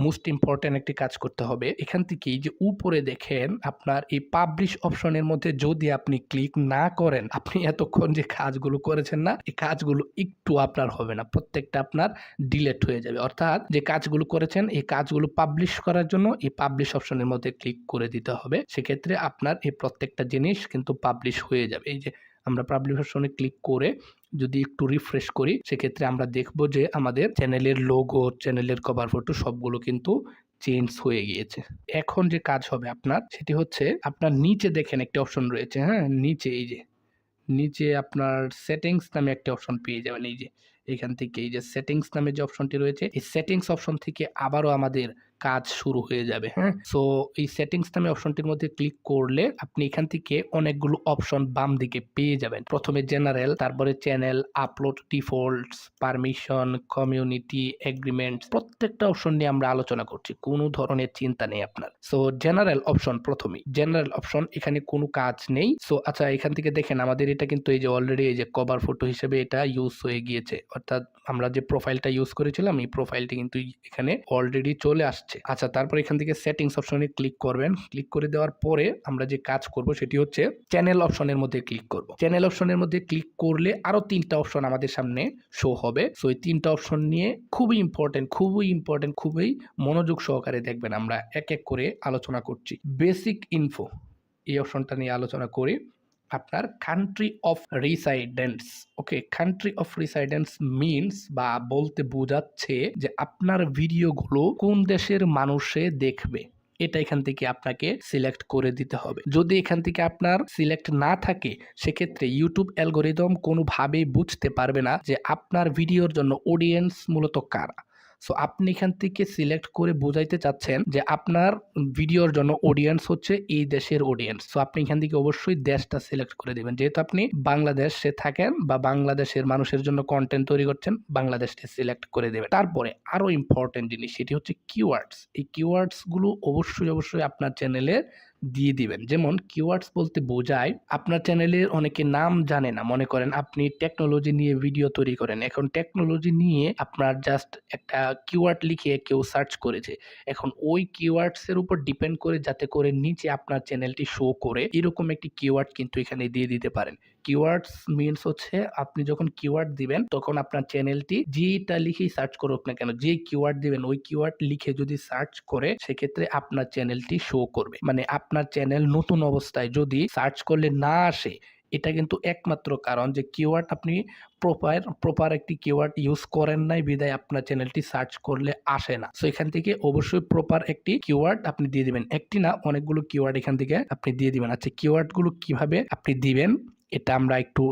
মোস্ট ইম্পর্টেন্ট একটি কাজ করতে হবে। এখান থেকে এই যে উপরে দেখেন আপনার এই পাবলিশ অপশনের মধ্যে যদি আপনি ক্লিক না করেন, আপনি এতক্ষণ যে কাজগুলো করেছেন না, এই কাজগুলো একটু আপনার হবে না, প্রত্যেকটা আপনার ডিলেট হয়ে যাবে। অর্থাৎ যে কাজগুলো করেছেন এই কাজগুলো পাবলিশ করার জন্য এই পাবলিশ অপশনের মধ্যে ক্লিক করে দিতে হবে। সেক্ষেত্রে আপনার এই প্রত্যেকটা জিনিস কিন্তু পাবলিশ হয়ে যাবে। এই যে আমরা পাবলিশ অপশনে ক্লিক করে যদি একটু রিফ্রেশ করি সেক্ষেত্রে আমরা দেখব যে আমাদের চ্যানেলের লোগো, চ্যানেলের কভার ফটো সবগুলো কিন্তু চেঞ্জ হয়ে গিয়েছে। এখন যে কাজ হবে আপনার সেটি হচ্ছে আপনার নিচে দেখেন একটি অপশন রয়েছে, হ্যাঁ নিচে এই যে নিচে আপনার সেটিংস নামে একটা অপশন পেয়ে যাবেন। এই যে এখান থেকে এই যে সেটিংস নামে যে অপশনটি রয়েছে এই সেটিংস অপশন থেকে আবারও আমাদের কাজ শুরু হয়ে যাবে। হ্যাঁ, সো এই সেটিংস নামে অপশনটির মধ্যে ক্লিক করলে আপনি এখান থেকে অনেকগুলো অপশন বাম দিকে পেয়ে যাবেন। প্রথমে জেনারেল, তারপরে channel, upload defaults, permission, community, agreement, প্রত্যেকটা অপশন নিয়ে আমরা আলোচনা করছি, কোনো ধরনের চিন্তা নেই আপনার। সো জেনারেল অপশন, প্রথমেই জেনারেল অপশন, এখানে কোনো কাজ নেই। সো আচ্ছা, এখান থেকে দেখেন আমাদের এটা কিন্তু এই যে অলরেডি এই যে কভার ফটো হিসেবে এটা ইউজ হয়ে গিয়েছে, অর্থাৎ আমরা যে প্রোফাইলটা ইউজ করেছিলাম এই প্রোফাইলটি কিন্তু এখানে অলরেডি চলে আসছে। আচ্ছা, তারপর এখান থেকে সেটিংস অপশনে ক্লিক করবেন। ক্লিক করে দেওয়ার পরে আমরা যে কাজ করব সেটি হচ্ছে চ্যানেল অপশনের মধ্যে ক্লিক করব। চ্যানেল অপশনের মধ্যে ক্লিক করলে আরো 3টা অপশন আমাদের সামনে শো হবে। সো এই 3টা অপশন নিয়ে খুবই ইম্পর্টেন্ট, খুবই মনোযোগ সহকারে দেখবেন, আমরা এক এক করে আলোচনা করছি। বেসিক ইনফো এই অপশনটা নিয়ে আলোচনা করি। আপনার country of residence, okay, country of residence means বা বলতে বোঝাচ্ছে যে আপনার ভিডিওগুলো কোন দেশের মানুষে দেখবে, এটা এখান থেকে আপনাকে সিলেক্ট করে দিতে হবে। যদি এখান থেকে আপনার সিলেক্ট না থাকে সেক্ষেত্রে ইউটিউব অ্যালগোরিদম কোনোভাবেই বুঝতে পারবে না যে আপনার ভিডিওর জন্য অডিয়েন্স মূলত কারা। সো আপনি এখান থেকে সিলেক্ট করে বোঝাইতে চাচ্ছেন যে আপনার ভিডিওর জন্য অডিয়েন্স হচ্ছে এই দেশের অডিয়েন্স। সো আপনি এখান থেকে অবশ্যই দেশটা সিলেক্ট করে দেবেন, যেহেতু আপনি বাংলাদেশে থাকেন বা বাংলাদেশের মানুষের জন্য কন্টেন্ট তৈরি করছেন, বাংলাদেশটা সিলেক্ট করে দেবেন। তারপরে আরো ইম্পর্টেন্ট জিনিস সেটি হচ্ছে কিওয়ার্ডস। এই কিওয়ার্ডস গুলো অবশ্যই আপনার চ্যানেলে দিয়ে দিবেন। যেমন কিওয়ার্ডস বলতে বোঝায় আপনার চ্যানেলের অনেকে নাম জানে না, মনে করেন আপনি টেকনোলজি নিয়ে ভিডিও তৈরি করেন, এখন টেকনোলজি নিয়ে আপনার জাস্ট একটা কিওয়ার্ড লিখে কেউ সার্চ করেছে, এখন ওই কিওয়ার্ডস এর উপর ডিপেন্ড করে যাতে করে নিচে আপনার চ্যানেলটি শো করে এরকম একটি কিওয়ার্ড কিন্তু এখানে দিয়ে দিতে পারেন। কিওয়ার্ডস মিনস হচ্ছে আপনি যখন কিওয়ার্ড দিবেন তখন আপনার চ্যানেলটি যেটা লিখেই সার্চ করুক না কেন, যে কিওয়ার্ড দিবেন ওই কিওয়ার্ড লিখে যদি সার্চ করে সেক্ষেত্রে আপনার চ্যানেলটি শো করবে। মানে আপনার চ্যানেল নতুন অবস্থায় যদি সার্চ করলে না আসে, এটা কিন্তু একমাত্র কারণ যে কিওয়ার্ড আপনি প্রপার একটি কিওয়ার্ড ইউজ করেন নাই বিধায় আপনার চ্যানেলটি সার্চ করলে আসে না। সো এখান থেকে অবশ্যই প্রপার একটি কিওয়ার্ড আপনি দিয়ে দিবেন, একটি না অনেকগুলো কিওয়ার্ড এখান থেকে আপনি দিয়ে দিবেন। আচ্ছা, কিওয়ার্ডগুলো কিভাবে আপনি দিবেন এটা আমরা একটু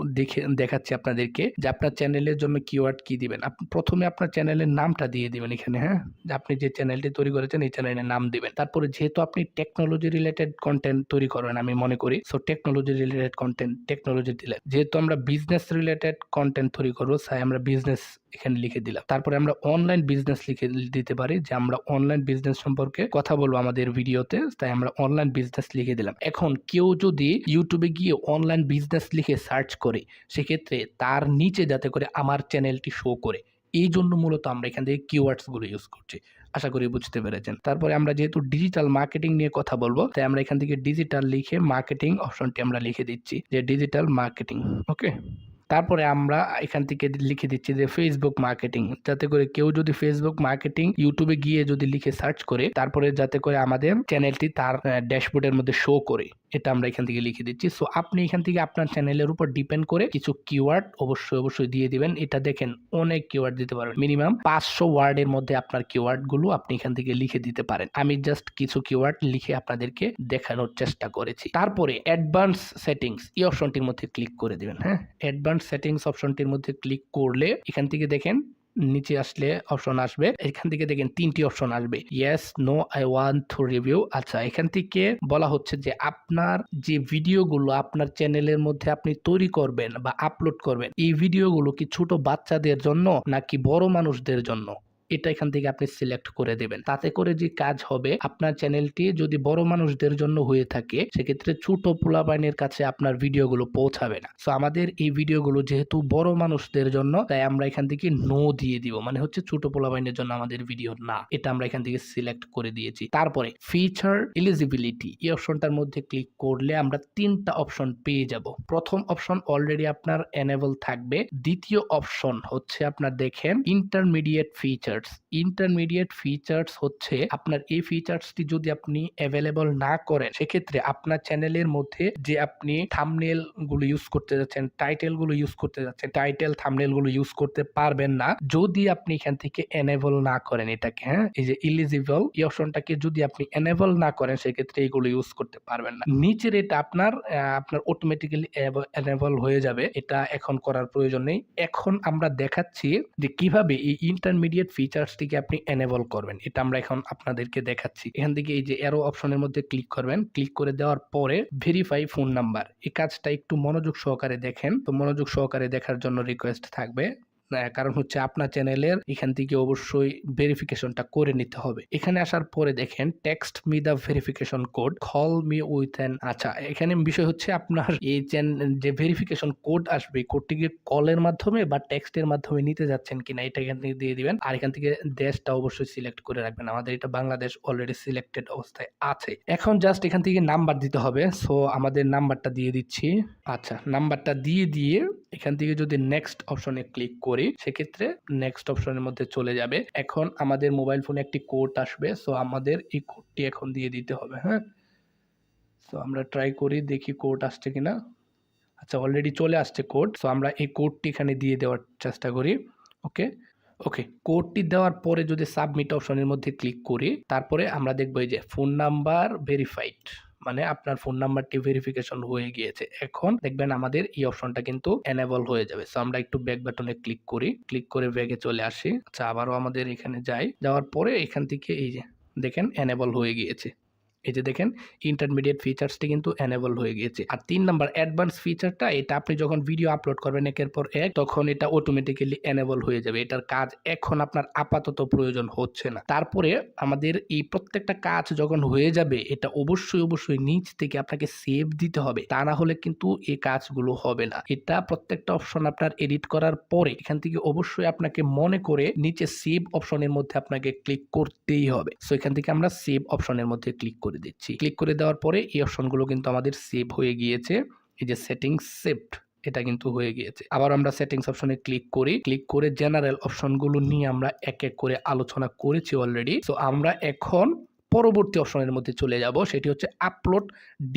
দেখাচ্ছি আপনাদেরকে, যে আপনার চ্যানেলের জন্য কিওয়ার্ড কি দিবেন। আপনি প্রথমে আপনার চ্যানেলের নামটা দিয়ে দিবেন এখানে, হ্যাঁ, যে আপনি যে চ্যানেলটি তৈরি করেছেন এই চ্যানেলের নাম দিবেন। তারপরে যেহেতু আপনি টেকনোলজি রিলেটেড কন্টেন্ট তৈরি করবেন আমি মনে করি, so technology related content technology দিলেন। যেহেতু আমরা বিজনেস রিলেটেড কন্টেন্ট তৈরি করবো তাই আমরা বিজনেস এখানে লিখে দিলাম। তারপরে আমরা অনলাইন বিজনেস লিখে দিতে পারি, যে আমরা অনলাইন বিজনেস সম্পর্কে কথা বলবো আমাদের ভিডিওতে, তাই আমরা অনলাইন বিজনেস লিখে দিলাম। এখন কেউ যদি ইউটিউবে গিয়ে অনলাইন বিজনেস লিখে সার্চ করে সেক্ষেত্রে তার নিচে যাতে করে আমার চ্যানেলটি শো করে, এই জন্য মূলত আমরা এখান থেকে কিওয়ার্ডস গুলো ইউজ করছি। আশা করি বুঝতে পেরেছেন। তারপরে আমরা যেহেতু ডিজিটাল মার্কেটিং নিয়ে কথা বলবো তাই আমরা এখান থেকে ডিজিটাল লিখে মার্কেটিং অপশনটি আমরা লিখে দিচ্ছি, যে ডিজিটাল মার্কেটিং, ওকে। তারপরে আমরা এখান থেকে লিখে দিচ্ছি যে ফেসবুক মার্কেটিং, যাতে করে কেউ যদি ফেসবুক মার্কেটিং ইউটিউবে গিয়ে যদি লিখে সার্চ করে তারপরে যাতে করে আমাদের চ্যানেলটি তার ড্যাশবোর্ডের মধ্যে শো করে, এটা আমরা এখান থেকে লিখে দিচ্ছি। সো আপনি এখান থেকে আপনার চ্যানেলের উপর ডিপেন্ড করে কিছু কিওয়ার্ড অবশ্যই দিয়ে দিবেন। এটা দেখেন অনেক কিওয়ার্ড দিতে পারবেন, মিনিমাম 500 ওয়ার্ডের মধ্যে আপনার কিওয়ার্ড গুলো আপনি এখান থেকে লিখে দিতে পারেন। আমি জাস্ট কিছু কিওয়ার্ড লিখে আপনাদেরকে দেখানোর চেষ্টা করেছি। তারপরে অ্যাডভান্স সেটিংস এই অপশনটির মধ্যে ক্লিক করে দিবেন। হ্যাঁ, অ্যাডভান্স সেটিংস অপশনটির মধ্যে ক্লিক করলে এখান থেকে দেখেন নিচে আসলে অপশন আসবে, এখান থেকে দেখেন 3টি অপশন আসবে, yes, no, I want to review. আচ্ছা, এখান থেকে বলা হচ্ছে যে আপনার যে ভিডিওগুলো আপনার চ্যানেলের মধ্যে আপনি তৈরি করবেন বা আপলোড করবেন, এই ভিডিওগুলো কি ছোট বাচ্চাদের জন্য নাকি বড় মানুষদের জন্য, এটা এখান থেকে আপনি সিলেক্ট করে দেবেন। তাতে করে যে কাজ হবে, আপনার চ্যানেলটি যদি বড় মানুষদের জন্য হয়ে থাকে সেক্ষেত্রে ছোট পোলাপাইনের কাছে আপনার ভিডিওগুলো পৌঁছাবে না। সো আমাদের এই ভিডিওগুলো যেহেতু বড় মানুষদের জন্য, তাই আমরা এখান থেকে নো দিয়ে দিব, মানে হচ্ছে ছোট পোলাপাইনের জন্য আমাদের ভিডিও না, এটা আমরা এখান থেকে সিলেক্ট করে দিয়েছি। তারপরে ফিচার এলিজিবিলিটি এই অপশনটার মধ্যে ক্লিক করলে আমরা 3টা অপশন পেয়ে যাব। প্রথম অপশন অলরেডি আপনার এনেবল থাকবে। দ্বিতীয় অপশন হচ্ছে আপনার দেখেন ইন্টারমিডিয়েট ফিচার্স হচ্ছে আপনার এই ফিচার্সটি যদি আপনি অ্যাভেলেবল না করেন সেক্ষেত্রে আপনার চ্যানেলের মধ্যে যে আপনি থাম্বনেল গুলো ইউজ করতে যাচ্ছেন, টাইটেল গুলো ইউজ করতে যাচ্ছেন, টাইটেল থাম্বনেল গুলো ইউজ করতে পারবেন না যদি আপনি এখান থেকে এনেবল না করেন এটাকে। হ্যাঁ, এই যে এলিজিবল এই অপশনটাকে যদি আপনি এনেবল না করেন সেক্ষেত্রে এইগুলো ইউজ করতে পারবেন না। নিচের এটা আপনার অটোমেটিক্যালি এনেবল হয়ে যাবে, এটা এখন করার প্রয়োজন নেই। এখন আমরা দেখাচ্ছি যে কিভাবে এই ইন্টারমিডিয়েট ফিচার্সটিকে আপনি এনেবল করবেন, এটা আমরা এখন আপনাদেরকে দেখাচ্ছি। এখান থেকে এই যে অ্যারো অপশনের মধ্যে ক্লিক করবেন, ক্লিক করে দেওয়ার পরে ভেরিফাই ফোন নাম্বার, এই কাজটা একটু মনোযোগ সহকারে দেখেন। তো মনোযোগ সহকারে দেখার জন্য রিকোয়েস্ট থাকবে, কারণ হচ্ছে আপনার চ্যানেলের এখান থেকে অবশ্যই ভেরিফিকেশনটা করে নিতে হবে। এখানে আসার পরে দেখেন text me the verification code, call me with an. আচ্ছা, এখানে বিষয় হচ্ছে আপনার এই যে ভেরিফিকেশন কোড আসবে, কোডটিকে কলের মাধ্যমে বা টেক্সটের মাধ্যমে নিতে যাচ্ছেন কিনা এটা এখান থেকে দিয়ে দিবেন। আর এখান থেকে দেশটা অবশ্যই সিলেক্ট করে রাখবেন, আমাদের এটা বাংলাদেশ অলরেডি সিলেক্টেড অবস্থায় আছে। এখন জাস্ট এখান থেকে নাম্বার দিতে হবে, সো আমাদের নাম্বারটা দিয়ে দিচ্ছি। আচ্ছা, নাম্বারটা দিয়ে এখান থেকে যদি নেক্সট অপশনে ক্লিক করি সেক্ষেত্রে নেক্সট অপশনের মধ্যে চলে যাবে। এখন আমাদের মোবাইল ফোনে একটি কোড আসবে, সো আমাদের এই কোডটি এখন দিয়ে দিতে হবে। হ্যাঁ, সো আমরা ট্রাই করি, দেখি কোড আসছে কিনা। আচ্ছা, অলরেডি চলে আসছে কোড, সো আমরা এই কোডটি এখানে দিয়ে দেওয়ার চেষ্টা করি। ওকে, কোডটি দেওয়ার পরে যদি সাবমিট অপশনের মধ্যে ক্লিক করি, তারপরে আমরা দেখবো এই যে ফোন নাম্বার ভেরিফাইড, মানে আপনার ফোন নাম্বারটি ভেরিফিকেশন হয়ে গিয়েছে। এখন দেখবেন আমাদের এই অপশনটা কিন্তু এনেবল হয়ে যাবে। সো আমরা একটু ব্যাক বাটনে ক্লিক করি, ক্লিক করে ব্যাকে চলে আসি। আচ্ছা, আবারও আমাদের এখানে যাই, যাওয়ার পরে এখান থেকে এই যে দেখেন এনেবল হয়ে গিয়েছে। এই যে দেখেন ইন্টারমিডিয়েট ফিচার্সটি কিন্তু এনেবল হয়ে গিয়েছে। আর 3 নাম্বার অ্যাডভান্স ফিচারটা, এটা আপনি যখন ভিডিও আপলোড করবেন একের পর এক, তখন এটা অটোমেটিক্যালি এনেবল হয়ে যাবে। এটার কাজ এখন আপনার আপাতত প্রয়োজন হচ্ছে না। তারপরে আমাদের এই প্রত্যেকটা কাজ যখন হয়ে যাবে, এটা অবশ্যই নিচ থেকে আপনাকে সেভ দিতে হবে, তা না হলে কিন্তু এই কাজগুলো হবে না। এটা প্রত্যেকটা অপশন আপনার এডিট করার পরে এখান থেকে অবশ্যই আপনাকে মনে করে নিচে সেভ অপশনের মধ্যে আপনাকে ক্লিক করতেই হবে। সো এখান থেকে আমরা সেভ অপশনের মধ্যে ক্লিক করে দিচ্ছি। ক্লিক করে দেওয়ার পরে এই অপশনগুলো কিন্তু আমাদের সেভ হয়ে গিয়েছে। এই যে সেটিংস সেভড, এটা কিন্তু হয়ে গিয়েছে। আবার আমরা সেটিংস অপশনে ক্লিক করি, ক্লিক করে জেনারেল অপশনগুলো নিয়ে আমরা এক এক করে আলোচনা করেছি অলরেডি। সো আমরা এখন পরবর্তী অপশনের মধ্যে চলে যাব, সেটি হচ্ছে আপলোড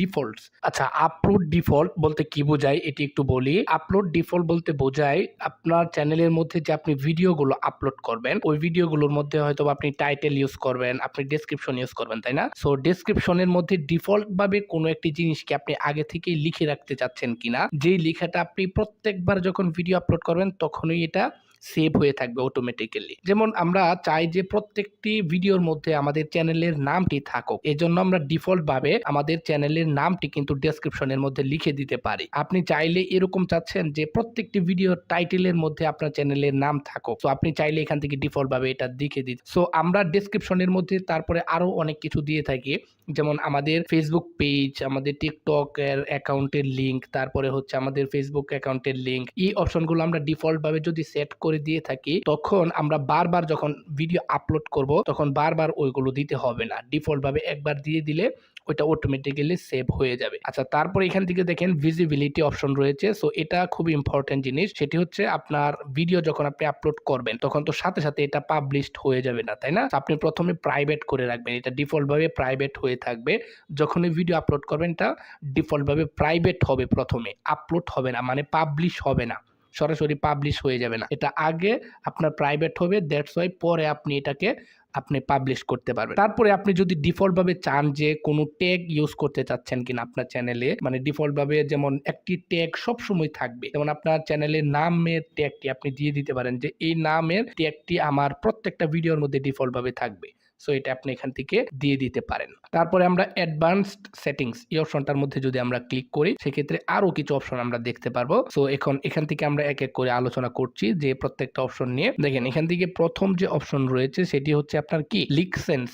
ডিফল্টস। আচ্ছা, আপলোড ডিফল্ট বলতে কি বোঝায় এটি একটু বলি। আপলোড ডিফল্ট বলতে বোঝায় আপনার চ্যানেলের মধ্যে যে আপনি ভিডিওগুলো আপলোড করবেন, ওই ভিডিওগুলোর মধ্যে হয়তো আপনি টাইটেল ইউজ করবেন, আপনি ডেসক্রিপশন ইউজ করবেন, তাই না? সো ডেসক্রিপশনের মধ্যে ডিফল্ট ভাবে কোনো একটি জিনিসকে আপনি আগে থেকেই লিখে রাখতে চাচ্ছেন কিনা, যেই লেখাটা আপনি প্রত্যেকবার যখন ভিডিও আপলোড করবেন তখনই এটা সেভ হয়ে থাকবে অটোমেটিক্যালি। যেমন আমরা চাই যে প্রত্যেকটি ভিডিওর মধ্যে আমাদের চ্যানেলের নামটি থাকুক, এজন্য আমরা ডিফল্ট ভাবে আমাদের চ্যানেলের নামটি কিন্তু ডেসক্রিপশনের মধ্যে লিখে দিতে পারি। আপনি চাইলে এরকম চাচ্ছেন যে প্রত্যেকটি ভিডিওর টাইটেলের মধ্যে আপনার চ্যানেলের নাম থাকুক, তো আপনি চাইলে এখান থেকে ডিফল্ট ভাবে এটা লিখে দিতে। সো আমরা ডেসক্রিপশনের মধ্যে তারপরে আরো অনেক কিছু দিয়ে থাকি, যেমন আমাদের ফেসবুক পেজ, আমাদের টিকটক এর অ্যাকাউন্টের লিংক, তারপরে হচ্ছে আমাদের ফেসবুক অ্যাকাউন্টের লিংক। এই অপশনগুলো আমরা ডিফল্ট ভাবে যদি সেট করি করে দিয়ে থাকি, তখন আমরা বারবার যখন ভিডিও আপলোড করব তখন বারবার ওইগুলো দিতে হবে না। ডিফল্ট ভাবে একবার দিয়ে দিলে ওইটা অটোমেটিক্যালি সেভ হয়ে যাবে। আচ্ছা, তারপরে এখান থেকে দেখেন ভিজিবিলিটি অপশন রয়েছে। সো এটা খুবই ইম্পর্টেন্ট জিনিস। সেটি হচ্ছে আপনার ভিডিও যখন আপনি আপলোড করবেন তখন তো সাথে সাথে এটা পাবলিশড হয়ে যাবে না, তাই না? আপনি প্রথমে প্রাইভেট করে রাখবেন, এটা ডিফল্ট ভাবে প্রাইভেট হয়ে থাকবে। যখনই ভিডিও আপলোড করবেন এটা ডিফল্ট ভাবে প্রাইভেট হবে, প্রথমে আপলোড হবে না, মানে পাবলিশ হবে না, সরাসরি পাবলিশ হয়ে যাবে না। এটা আগে আপনার প্রাইভেট হবে, দ্যাটস ওয়াই পরে আপনি এটাকে আপনি পাবলিশ করতে পারবেন। তারপরে আপনি যদি ডিফল্ট ভাবে চান যে কোনো ট্যাগ ইউজ করতে চাচ্ছেন কিনা আপনার চ্যানেলে, মানে ডিফল্ট ভাবে যেমন একটি ট্যাগ সবসময় থাকবে, যেমন আপনার চ্যানেলের নামের ট্যাগটি আপনি দিয়ে দিতে পারেন যে এই নামের ট্যাগটি আমার প্রত্যেকটা ভিডিওর মধ্যে ডিফল্ট ভাবে থাকবে। সো এটা আপনি এখান থেকে দিয়ে দিতে পারেন। তারপরে আমরা অ্যাডভান্সড সেটিংস এই অপশনটার মধ্যে যদি আমরা ক্লিক করি সেক্ষেত্রে আরো কিছু অপশন আমরা দেখতে পারবো। সো এখান থেকে আমরা এক এক করে আলোচনা করছি যে প্রত্যেকটা অপশন নিয়ে। দেখেন এখান থেকে প্রথম যে অপশন রয়েছে সেটি হচ্ছে আপনার কি লিসেন্স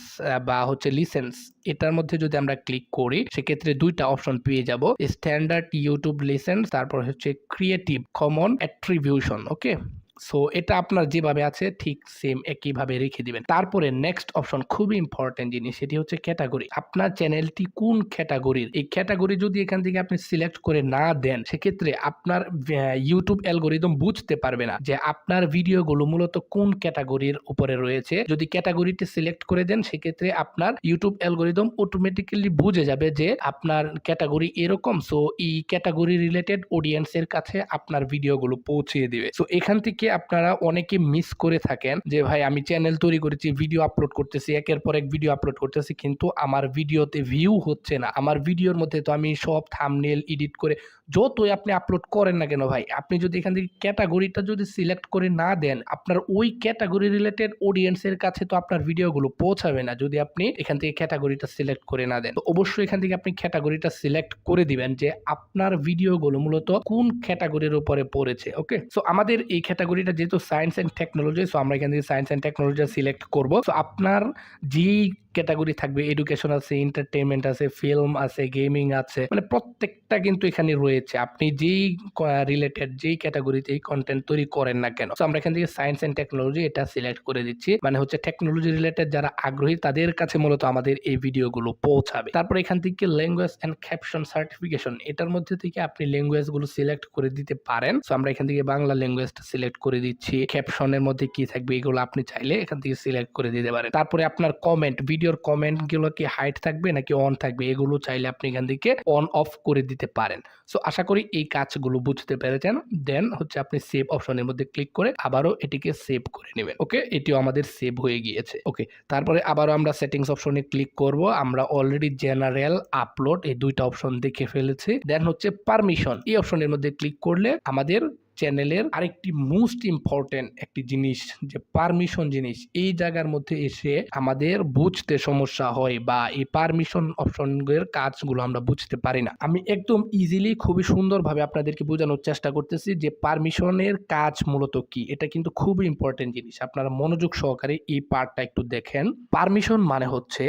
বা হচ্ছে লিসেন্স। এটার মধ্যে যদি আমরা ক্লিক করি সেক্ষেত্রে দুইটা অপশন পেয়ে যাব, স্ট্যান্ডার্ড ইউটিউব লিসেন্স, তারপর হচ্ছে ক্রিয়েটিভ কমন অ্যাট্রিবিউশন। ওকে, সো এটা আপনার যেভাবে আছে ঠিক সেম একইভাবে রেখে দিবেন। তারপরে নেক্সট অপশন খুবই ইম্পর্টেন্ট জিনিস, সেটি হচ্ছে ক্যাটাগরি। আপনার চ্যানেলটি কোন ক্যাটাগরির, এই ক্যাটাগরি যদি এখান থেকে আপনি সিলেক্ট করে না দেন সেক্ষেত্রে আপনার ইউটিউব অ্যালগরিদম বুঝতে পারবে না যে আপনার ভিডিওগুলো মূলত কোন ক্যাটাগরির উপরে রয়েছে। যদি ক্যাটাগরিটি সিলেক্ট করে দেন সেক্ষেত্রে আপনার ইউটিউব অ্যালগরিদম অটোমেটিক্যালি বুঝে যাবে যে আপনার ক্যাটাগরি এরকম, সো এই ক্যাটাগরি রিলেটেড অডিয়েন্সের কাছে আপনার ভিডিওগুলো পৌঁছিয়ে দিবে। সো এখান থেকে আপনারা অনেকে মিস করে থাকেন যে ভাই আমি চ্যানেল তৈরি করেছি, ভিডিও আপলোড করতেছি, একের পর এক ভিডিও আপলোড করতেছি, কিন্তু আমার ভিডিওতে ভিউ হচ্ছে না। আমার ভিডিওর মধ্যে তো আমি সব থাম্বনেল এডিট করে যতই আপনি আপলোড করেন না কেন ভাই, আপনি যদি এখান থেকে ক্যাটাগরিটা যদি সিলেক্ট করে না দেন আপনার ওই ক্যাটাগরি রিলেটেড অডিয়েন্সের কাছে তো আপনার ভিডিওগুলো পৌঁছাবে না যদি আপনি এখান থেকে ক্যাটাগরিটা সিলেক্ট করে না দেন। তো অবশ্যই এখান থেকে আপনি ক্যাটাগরিটা সিলেক্ট করে দিবেন যে আপনার ভিডিওগুলো মূলত কোন ক্যাটাগরির উপরে পড়েছে। ওকে, সো আমাদের এই ক্যাটাগরিটা যেহেতু সায়েন্স এন্ড টেকনোলজি, সো আমরা এখান থেকে সায়েন্স এন্ড টেকনোলজি সিলেক্ট করব। সো আপনার যেই ক্যাটাগরি থাকবে, এডুকেশন আছে, এন্টারটেইনমেন্ট আছে, ফিল্ম আছে, গেমিং আছে, মানে প্রত্যেকটা কিন্তু এখানে রয়েছে। আপনি যেই রিলেটেড যেই ক্যাটাগরিতে এই কন্টেন্ট তৈরি করেন না কেন, আমরা এখান থেকে সায়েন্স এন্ড টেকনোলজি এটা সিলেক্ট করে দিচ্ছি, মানে হচ্ছে টেকনোলজি রিলেটেড যারা আগ্রহী তাদের কাছে মূলত আমাদের এই ভিডিওগুলো পৌঁছাবে। তারপর এখান থেকে ল্যাঙ্গুয়েজ এন্ড ক্যাপশন সার্টিফিকেশন, এটার মধ্যে থেকে আপনি ল্যাঙ্গুয়েজ গুলো সিলেক্ট করে দিতে পারেন। সো আমরা এখান থেকে বাংলা ল্যাঙ্গুয়েজটা সিলেক্ট করে দিচ্ছি। ক্যাপশনের মধ্যে কি থাকবে এগুলো আপনি চাইলে এখান থেকে সিলেক্ট করে দিতে পারেন। তারপরে আপনার কমেন্ট, ভিডিওর কমেন্ট গুলো কি হাইড থাকবে নাকি অন থাকবে এগুলো চাইলে আপনি এখান থেকে অন অফ করে দিতে পারেন। সো আশা করি এই কাজগুলো বুঝতে পেরেছেন। দেন হচ্ছে আপনি সেভ অপশনের মধ্যে ক্লিক করে আবারও এটিকে সেভ করে নেবেন। ওকে, এটিও আমাদের সেভ হয়ে গিয়েছে। ওকে, তারপরে আবারও আমরা সেটিংস অপশনে ক্লিক করব। আমরা অলরেডি জেনারেল, আপলোড এই দুইটা অপশন দেখে ফেলেছি। দেন হচ্ছে পারমিশন, এই অপশনের মধ্যে ক্লিক করলে আমাদের চ্যানেলের আরেকটি মোস্ট ইম্পর্টেন্ট একটি জিনিস যে পারমিশন জিনিস, এই জায়গার মধ্যে এসে আমাদের বুঝতে সমস্যা হয় বা এই পারমিশন অপশনের কাজগুলো আমরা বুঝতে পারি না। আমি একদম ইজিলি খুবই সুন্দরভাবে আপনাদেরকে বোঝানোর চেষ্টা করতেছি যে পারমিশনের কাজ মূলত কি। এটা কিন্তু খুবই ইম্পর্টেন্ট জিনিস, আপনারা মনোযোগ সহকারে এই পার্টটা একটু দেখেন। পারমিশন মানে হচ্ছে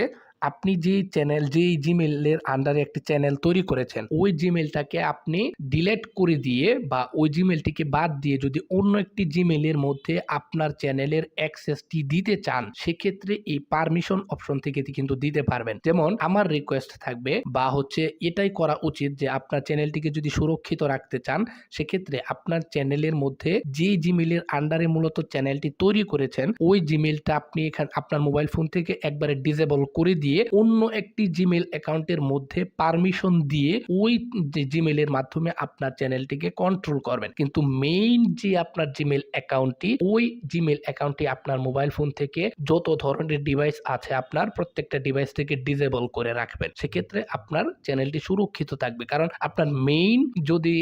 আপনি যেই চ্যানেল, যেই জিমেইলের আন্ডারে একটি চ্যানেল তৈরি করেছেন ওই জিমেইলটাকে আপনি ডিলিট করে দিয়ে বা ওই জিমেইলটিকে বাদ দিয়ে যদি অন্য একটি জিমেইলের মধ্যে আপনার চ্যানেলের অ্যাক্সেসটি দিতে চান সেক্ষেত্রে এই পারমিশন অপশন থেকে কিন্তু দিতে পারবেন। যেমন আমার রিকোয়েস্ট থাকবে বা হচ্ছে এটাই করা উচিত যে আপনার চ্যানেলটিকে যদি সুরক্ষিত রাখতে চান সেক্ষেত্রে আপনার চ্যানেলের মধ্যে যে জিমেইলের আন্ডারে মূলত চ্যানেলটি তৈরি করেছেন ওই জিমেইলটা আপনি এখানে আপনার মোবাইল ফোন থেকে একবারে ডিসেবল করে দিয়ে অন্য একটি জিমেইল অ্যাকাউন্টের মধ্যে পারমিশন দিয়ে ওই যে জিমেইলের মাধ্যমে আপনার চ্যানেলটিকে কন্ট্রোল করবেন। কিন্তু মেইন যে আপনার জিমেইল অ্যাকাউন্টটি, ওই জিমেইল অ্যাকাউন্টটি আপনার মোবাইল ফোন থেকে যত ধরনের ডিভাইস আছে আপনার প্রত্যেকটা ডিভাইস থেকে ডিসেবল করে রাখবেন। সেক্ষেত্রে আপনার চ্যানেলটি সুরক্ষিত থাকবে। কারণ আপনার মেইন যদি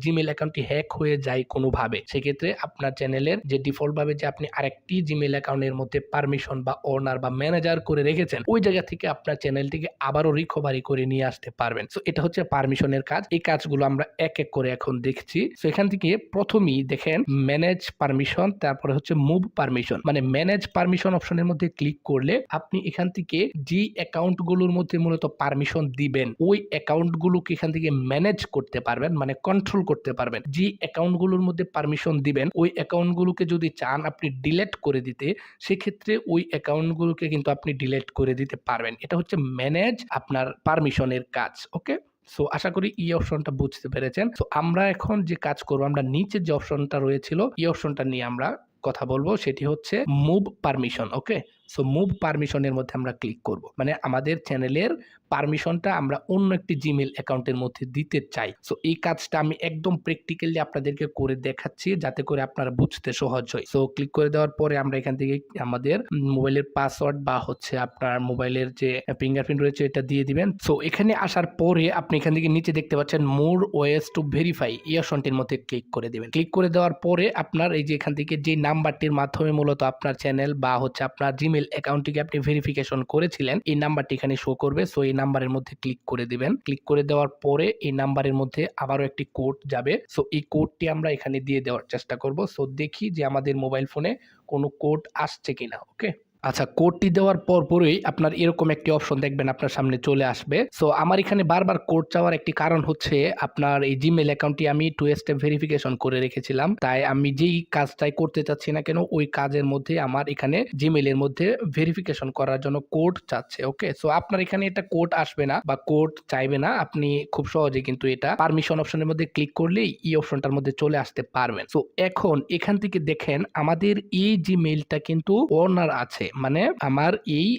জিমেইল অ্যাকাউন্টটি হ্যাক হয়ে যায় কোনোভাবে সেক্ষেত্রে আপনার চ্যানেলের যে ডিফল্ট ভাবে যে আপনি আরেকটি জিমেইল অ্যাকাউন্টের মধ্যে পারমিশন বা ওনার বা ম্যানেজার করে রেখেছেন ওই জায়গা থেকে আপনার চ্যানেলটিকে আবারও রিকভারি করে নিয়ে আসতে পারবেন। সো এটা হচ্ছে পারমিশনের কাজ। এই কাজগুলো আমরা এক এক করে এখন দেখছি। সো এখান থেকে প্রথমেই দেখেন ম্যানেজ পারমিশন, তারপরে হচ্ছে মুভ পারমিশন। মানে ম্যানেজ পারমিশন অপশনের মধ্যে ক্লিক করলে আপনি এখান থেকে যে অ্যাকাউন্টগুলোর মধ্যে মূলত পারমিশন দিবেন ওই অ্যাকাউন্টগুলোকে এখান থেকে ম্যানেজ করতে পারবেন, মানে কন্ট্রোল করতে পারবেন। যে অ্যাকাউন্টগুলোর মধ্যে পারমিশন দিবেন ওই অ্যাকাউন্টগুলোকে যদি চান আপনি ডিলিট করে দিতে, সেক্ষেত্রে ওই অ্যাকাউন্টগুলোকে কিন্তু আপনি ডিলিট করে দিতে পারবেন। এটা হচ্ছে ম্যানেজ আপনার পারমিশনের কাজ। ওকে, সো আশা করি এই অপশনটা বুঝতে পেরেছেন। সো আমরা এখন যে কাজ করব, আমরা নিচে যে অপশনটা রয়েছিল এই অপশনটা নিয়ে আমরা কথা বলবো, সেটি হচ্ছে মুভ পারমিশন। ওকে, সো মুভ পারমিশনের মধ্যে আমরা ক্লিক করব, মানে আমাদের চ্যানেলের পারমিশনটা আমরা অন্য একটি জিমেইল অ্যাকাউন্টের মধ্যে দিতে চাই। সো এই কাজটা আমি একদম প্র্যাকটিক্যালি আপনাদেরকে করে দেখাচ্ছি যাতে করে আপনারা বুঝতে সহজ হয়। সো ক্লিক করে দেওয়ার পরে আমরা এখান থেকে আমাদের মোবাইলের পাসওয়ার্ড বা হচ্ছে আপনার মোবাইলের যে ফিঙ্গারপ্রিন্ট রয়েছে এটা দিয়ে দিবেন। সো এখানে আসার পরে আপনি এখান থেকে নিচে দেখতে পাচ্ছেন মোর ওয়েস টু ভেরিফাই, এই অপশনটির মধ্যে ক্লিক করে দিবেন। ক্লিক করে দেওয়ার পরে আপনার এই যে এখান থেকে যে নাম্বারটির মাধ্যমে মূলত আপনার চ্যানেল বা হচ্ছে আপনার জিমেইল অ্যাকাউন্টটিকে আপনি ভেরিফিকেশন করেছিলেন এই নাম্বারটি এখানে শো করবে। সো এই নাম্বারের মধ্যে ক্লিক করে দিবেন। ক্লিক করে দেওয়ার পরে এই নাম্বারের মধ্যে আবারও একটি কোড যাবে। সো এই কোডটি আমরা এখানে দিয়ে দেওয়ার চেষ্টা করব। সো দেখি যে আমাদের মোবাইল ফোনে কোনো কোড আসছে কিনা। ওকে, আচ্ছা, কোডটি দেওয়ার পরই আপনার এরকম একটি অপশন দেখবেন আপনার সামনে চলে আসবে। সো আমার এখানে বারবার কোড চাওয়ার একটি কারণ হচ্ছে আপনার এই জিমেইল অ্যাকাউন্টটি আমি 2 স্টেপ ভেরিফিকেশন করে রেখেছিলাম, তাই আমি যেই কাজটাই করতে চাচ্ছি না কেন ওই কাজের মধ্যে আমার এখানে জিমেইলের মধ্যে ভেরিফিকেশন করার জন্য কোড চাচ্ছে। ওকে, সো আপনার এখানে এটা কোড আসবে না বা কোড চাইবে না, আপনি খুব সহজে কিন্তু এটা পারমিশন অপশনের মধ্যে ক্লিক করলেই এই অপশনটার মধ্যে চলে আসতে পারবেন। সো এখন এখান থেকে দেখেন আমাদের এই জিমেইলটা কিন্তু ওনার আছে, মানে আমার এই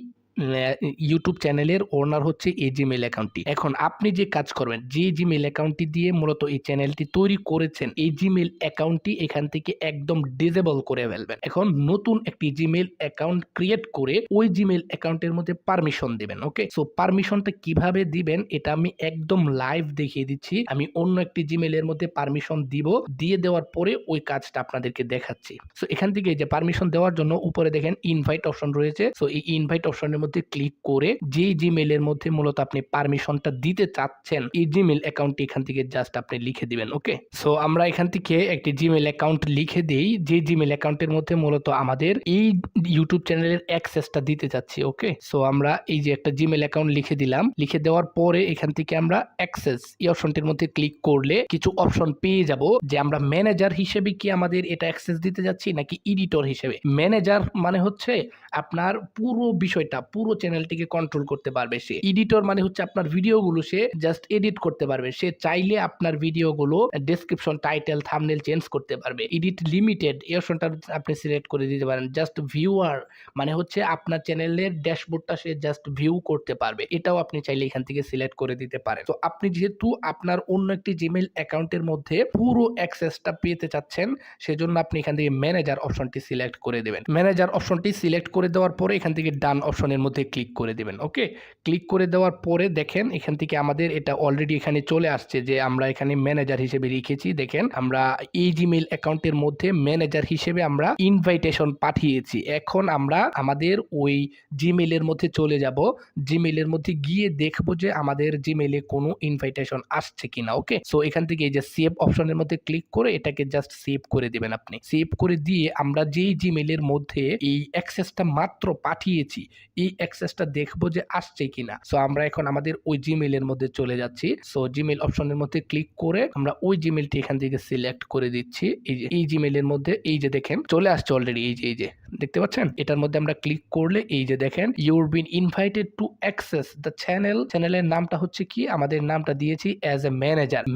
ইউটিউব চ্যানেলের ওনার হচ্ছে এই জিমেইল অ্যাকাউন্টটি। এখন আপনি যে কাজ করবেন, যে জিমেইল অ্যাকাউন্টটি দিয়ে মূলত এই চ্যানেলটি তৈরি করেছেন এই জিমেইল অ্যাকাউন্টটি এখান থেকে একদম ডিসেবল করে ফেলবেন। এখন নতুন একটি জিমেইল অ্যাকাউন্ট ক্রিয়েট করে ওই জিমেইল অ্যাকাউন্টের মধ্যে পারমিশন দিবেন। ওকে, সো পারমিশনটা কিভাবে দিবেন এটা আমি একদম লাইভ দেখিয়ে দিচ্ছি। আমি অন্য একটি জিমেইলের মধ্যে পারমিশন দিব, দিয়ে দেওয়ার পরে ওই কাজটা আপনাদেরকে দেখাচ্ছি। সো এখান থেকে যে পারমিশন দেওয়ার জন্য উপরে দেখেন ইনভাইট অপশন রয়েছে। সো এই ইনভাইট অপশনের মধ্যে ক্লিক করে যেই জিমেইলের মধ্যে মূলত আপনি পারমিশনটা দিতে চাচ্ছেন এই জিমেইল অ্যাকাউন্টটি এখান থেকে জাস্ট আপনি লিখে দিবেন। ওকে, সো আমরা এখান থেকে একটি জিমেইল অ্যাকাউন্ট লিখে দেই, যে জিমেইল অ্যাকাউন্টের মধ্যে মূলত আমাদের এই ইউটিউব চ্যানেলের অ্যাক্সেসটা দিতে চাচ্ছি। ওকে, সো আমরা এই যে একটা জিমেইল অ্যাকাউন্ট লিখে দিলাম, লিখে দেওয়ার পরে এখান থেকে আমরা অ্যাক্সেস এই অপশনটির মধ্যে ক্লিক করলে কিছু অপশন পেয়ে যাব যে আমরা ম্যানেজার হিসেবে কি আমাদের এটা অ্যাক্সেস দিতে যাচ্ছি নাকি এডিটর হিসেবে। ম্যানেজার মানে হচ্ছে আপনার পুরো বিষয়টা, পুরো চ্যানেলটিকে কন্ট্রোল করতে পারবে সে। এডিটর মানে হচ্ছে আপনার ভিডিওগুলো সে জাস্ট এডিট করতে পারবে, সে চাইলে আপনার ভিডিওগুলো ডেসক্রিপশন, টাইটেল, থাম্বনেল চেঞ্জ করতে পারবে। এডিট লিমিটেড এই অপশনটা আপনি সিলেক্ট করে দিতে পারেন। জাস্ট ভিউয়ার মানে হচ্ছে আপনার চ্যানেলের ড্যাশবোর্ডটা সে জাস্ট ভিউ করতে পারবে, এটাও আপনি চাইলে এখান থেকে সিলেক্ট করে দিতে পারেন। তো আপনি যেহেতু আপনার অন্য একটি জিমেইল অ্যাকাউন্টের মধ্যে পুরো অ্যাক্সেসটা পেতে চাচ্ছেন সেজন্য আপনি এখান থেকে ম্যানেজার অপশনটি সিলেক্ট করে দেবেন। ম্যানেজার অপশনটি সিলেক্ট করে দেওয়ার পরে এখান থেকে ডান অপশনের মধ্যে ক্লিক করে দিবেন। ওকে, ক্লিক করে দেওয়ার পরে দেখেন এখান থেকে আমাদের এটা অলরেডি এখানে চলে আসছে যে আমরা এখানে ম্যানেজার হিসেবে লিখেছি। দেখেন আমরা এই জিমেইল অ্যাকাউন্টের মধ্যে ম্যানেজার হিসেবে আমরা ইনভাইটেশন পাঠিয়েছি। এখন আমরা আমাদের ওই জিমেইলের মধ্যে চলে যাব, জিমেইলের মধ্যে গিয়ে দেখবো যে আমাদের জিমেইলে কোনো ইনভাইটেশন আসছে কিনা। ওকে, সো এখান থেকে এই যে সেভ অপশনের মধ্যে ক্লিক করে এটাকে জাস্ট সেভ করে দিবেন। আপনি সেভ করে দিয়ে আমরা যেই জিমেইলের মধ্যে এই অ্যাক্সেসটা মাত্র পাঠিয়েছি এই অ্যাক্সেসটা দেখবো যে আসছে কিনা। সো আমরা এখন আমাদের ওই জিমেইলের মধ্যে চলে যাচ্ছি। সো জিমেইল অপশনের মধ্যে ক্লিক করে আমরা ওই জিমেইলটি এখান থেকে সিলেক্ট করে দিচ্ছি। এই যে এই জিমেইলের মধ্যে এই যে দেখেন চলে আসছে অলরেডি, এই যে দেখতে পাচ্ছেন, এটার মধ্যে আমরা ক্লিক করলে এই যে দেখেন your been invited to access the channel. চ্যানেলের নামটা হচ্ছে কি, আমাদের নামটা দিয়েছি অ্যাজ এ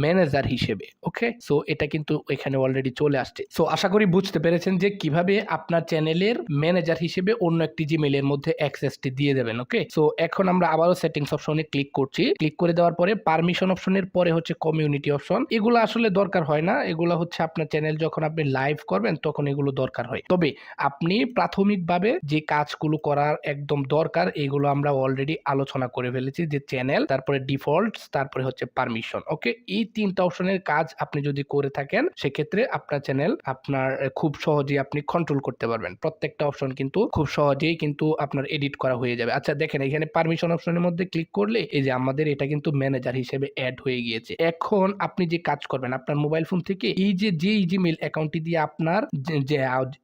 ম্যানেজার হিসেবে। ওকে, সো এটা কিন্তু এখানে অলরেডি চলে আসছে। সো আশা করি বুঝতে পেরেছেন যে কিভাবে আপনার চ্যানেলের ম্যানেজার হিসেবে অন্য একটি জিমেইলের মধ্যে অ্যাক্সেসটি দিয়ে দেবেন। ওকে, সো এখন আমরা আবারও সেটিংস অপশনে ক্লিক করছি। ক্লিক করে দেওয়ার পরে পারমিশন অপশনের পরে হচ্ছে কমিউনিটি অপশন। এগুলো আসলে দরকার হয় না, এগুলো হচ্ছে আপনার চ্যানেল যখন আপনি লাইভ করবেন তখন এগুলো দরকার হয়। তবে আপনি প্রাথমিকভাবে যে কাজগুলো করার একদম দরকার এগুলো আমরা অলরেডি আলোচনা করে ফেলেছি, যে চ্যানেল, তারপরে ডিফল্টস, তারপরে হচ্ছে পারমিশন। ওকে, এই ৩ টা অপশনের কাজ আপনি যদি করে থাকেন সেক্ষেত্রে আপনার চ্যানেল আপনার খুব সহজেই আপনি কন্ট্রোল করতে পারবেন। প্রত্যেকটা অপশন কিন্তু খুব সহজেই কিন্তু আপনার এডিট করা হয়ে যাবে। আচ্ছা দেখেন, এখানে পারমিশন অপশনের মধ্যে ক্লিক করলে এই যে আমাদের এটা কিন্তু ম্যানেজার হিসেবে এড হয়ে গিয়েছে। এখন আপনি যে কাজ করবেন আপনার মোবাইল ফোন থেকে এই যে জিমেইল অ্যাকাউন্টটি দিয়ে আপনার যে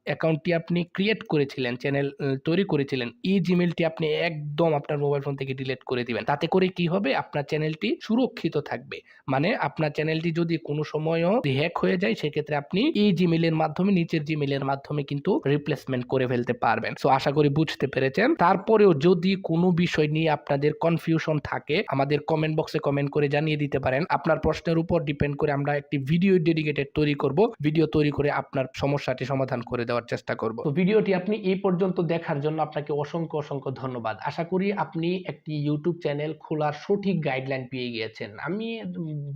অ্যাকাউন্টটি আপনি ক্রিয়েট করেছিলেন, চ্যানেল তৈরি করেছিলেন, এই জিমেইলটি আপনি একদম আপনার মোবাইল ফোন থেকে ডিলিট করে দিবেন। তাতে করে কি হবে, আপনার চ্যানেলটি সুরক্ষিত থাকবে। মানে আপনার চ্যানেলটি যদি কোনো সময়ও হ্যাক হয়ে যায় সেক্ষেত্রে আপনি এই জিমেইলের মাধ্যমে, নিচের জিমেইলের মাধ্যমে কিন্তু রিপ্লেসমেন্ট করে ফেলতে পারবেন। সো আশা করি বুঝতে পেরেছেন। তারপরেও যদি কোনো বিষয় নিয়ে আপনাদের কনফিউশন থাকে আমাদের কমেন্ট বক্সে কমেন্ট করে জানিয়ে দিতে পারেন। আপনার প্রশ্নের উপর ডিপেন্ড করে আমরা একটি ভিডিও ডেডিকেটেড তৈরি করব। ভিডিও তৈরি করে আপনার সমস্যাটি সমাধান করে দেওয়ার চেষ্টা করব। তো ভিডিওটি আপনি এই পর্যন্ত দেখার জন্য আপনাকে অসংখ্য ধন্যবাদ। আশা করি আপনি একটি ইউটিউব চ্যানেল খোলার সঠিক গাইডলাইন পেয়ে গিয়েছেন। আমি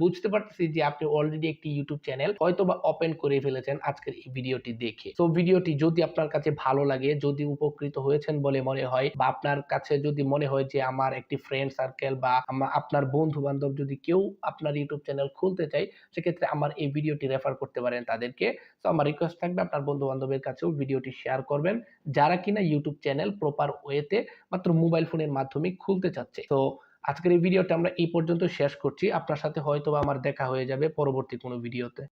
বুঝতে পারতেছি যে আপনি অলরেডি একটি ইউটিউব চ্যানেল হয়তোবা ওপেন করে ফেলেছেন আজকের এই ভিডিওটি দেখে। তো ভিডিওটি যদি আপনার কাছে ভালো লাগে, যদি উপকৃত হয়েছেন বলে মনে হয়, বা আপনার কাছে যদি মনে হয় যে আমার একটি ফ্রেন্ড সার্কেল বা আপনার বন্ধু বান্ধব যদি কেউ আপনার ইউটিউব চ্যানেল খুলতে চায় সেক্ষেত্রে আমার এই ভিডিওটি রেফার করতে পারেন তাদেরকে। তো আমার রিকোয়েস্ট থাকবে আপনার বন্ধু বান্ধবের কাছেও ভিডিওটি শেয়ার করবেন যারা কিনা ইউটিউব চ্যানেল প্রপার ওয়েতে মাত্র মোবাইল ফোনের মাধ্যমে খুলতে চাচ্ছে। তো আজকের এই ভিডিওটা আমরা এই পর্যন্ত শেষ করছি। আপনার সাথে হয়তোবা আমার দেখা হয়ে যাবে পরবর্তী কোনো ভিডিওতে।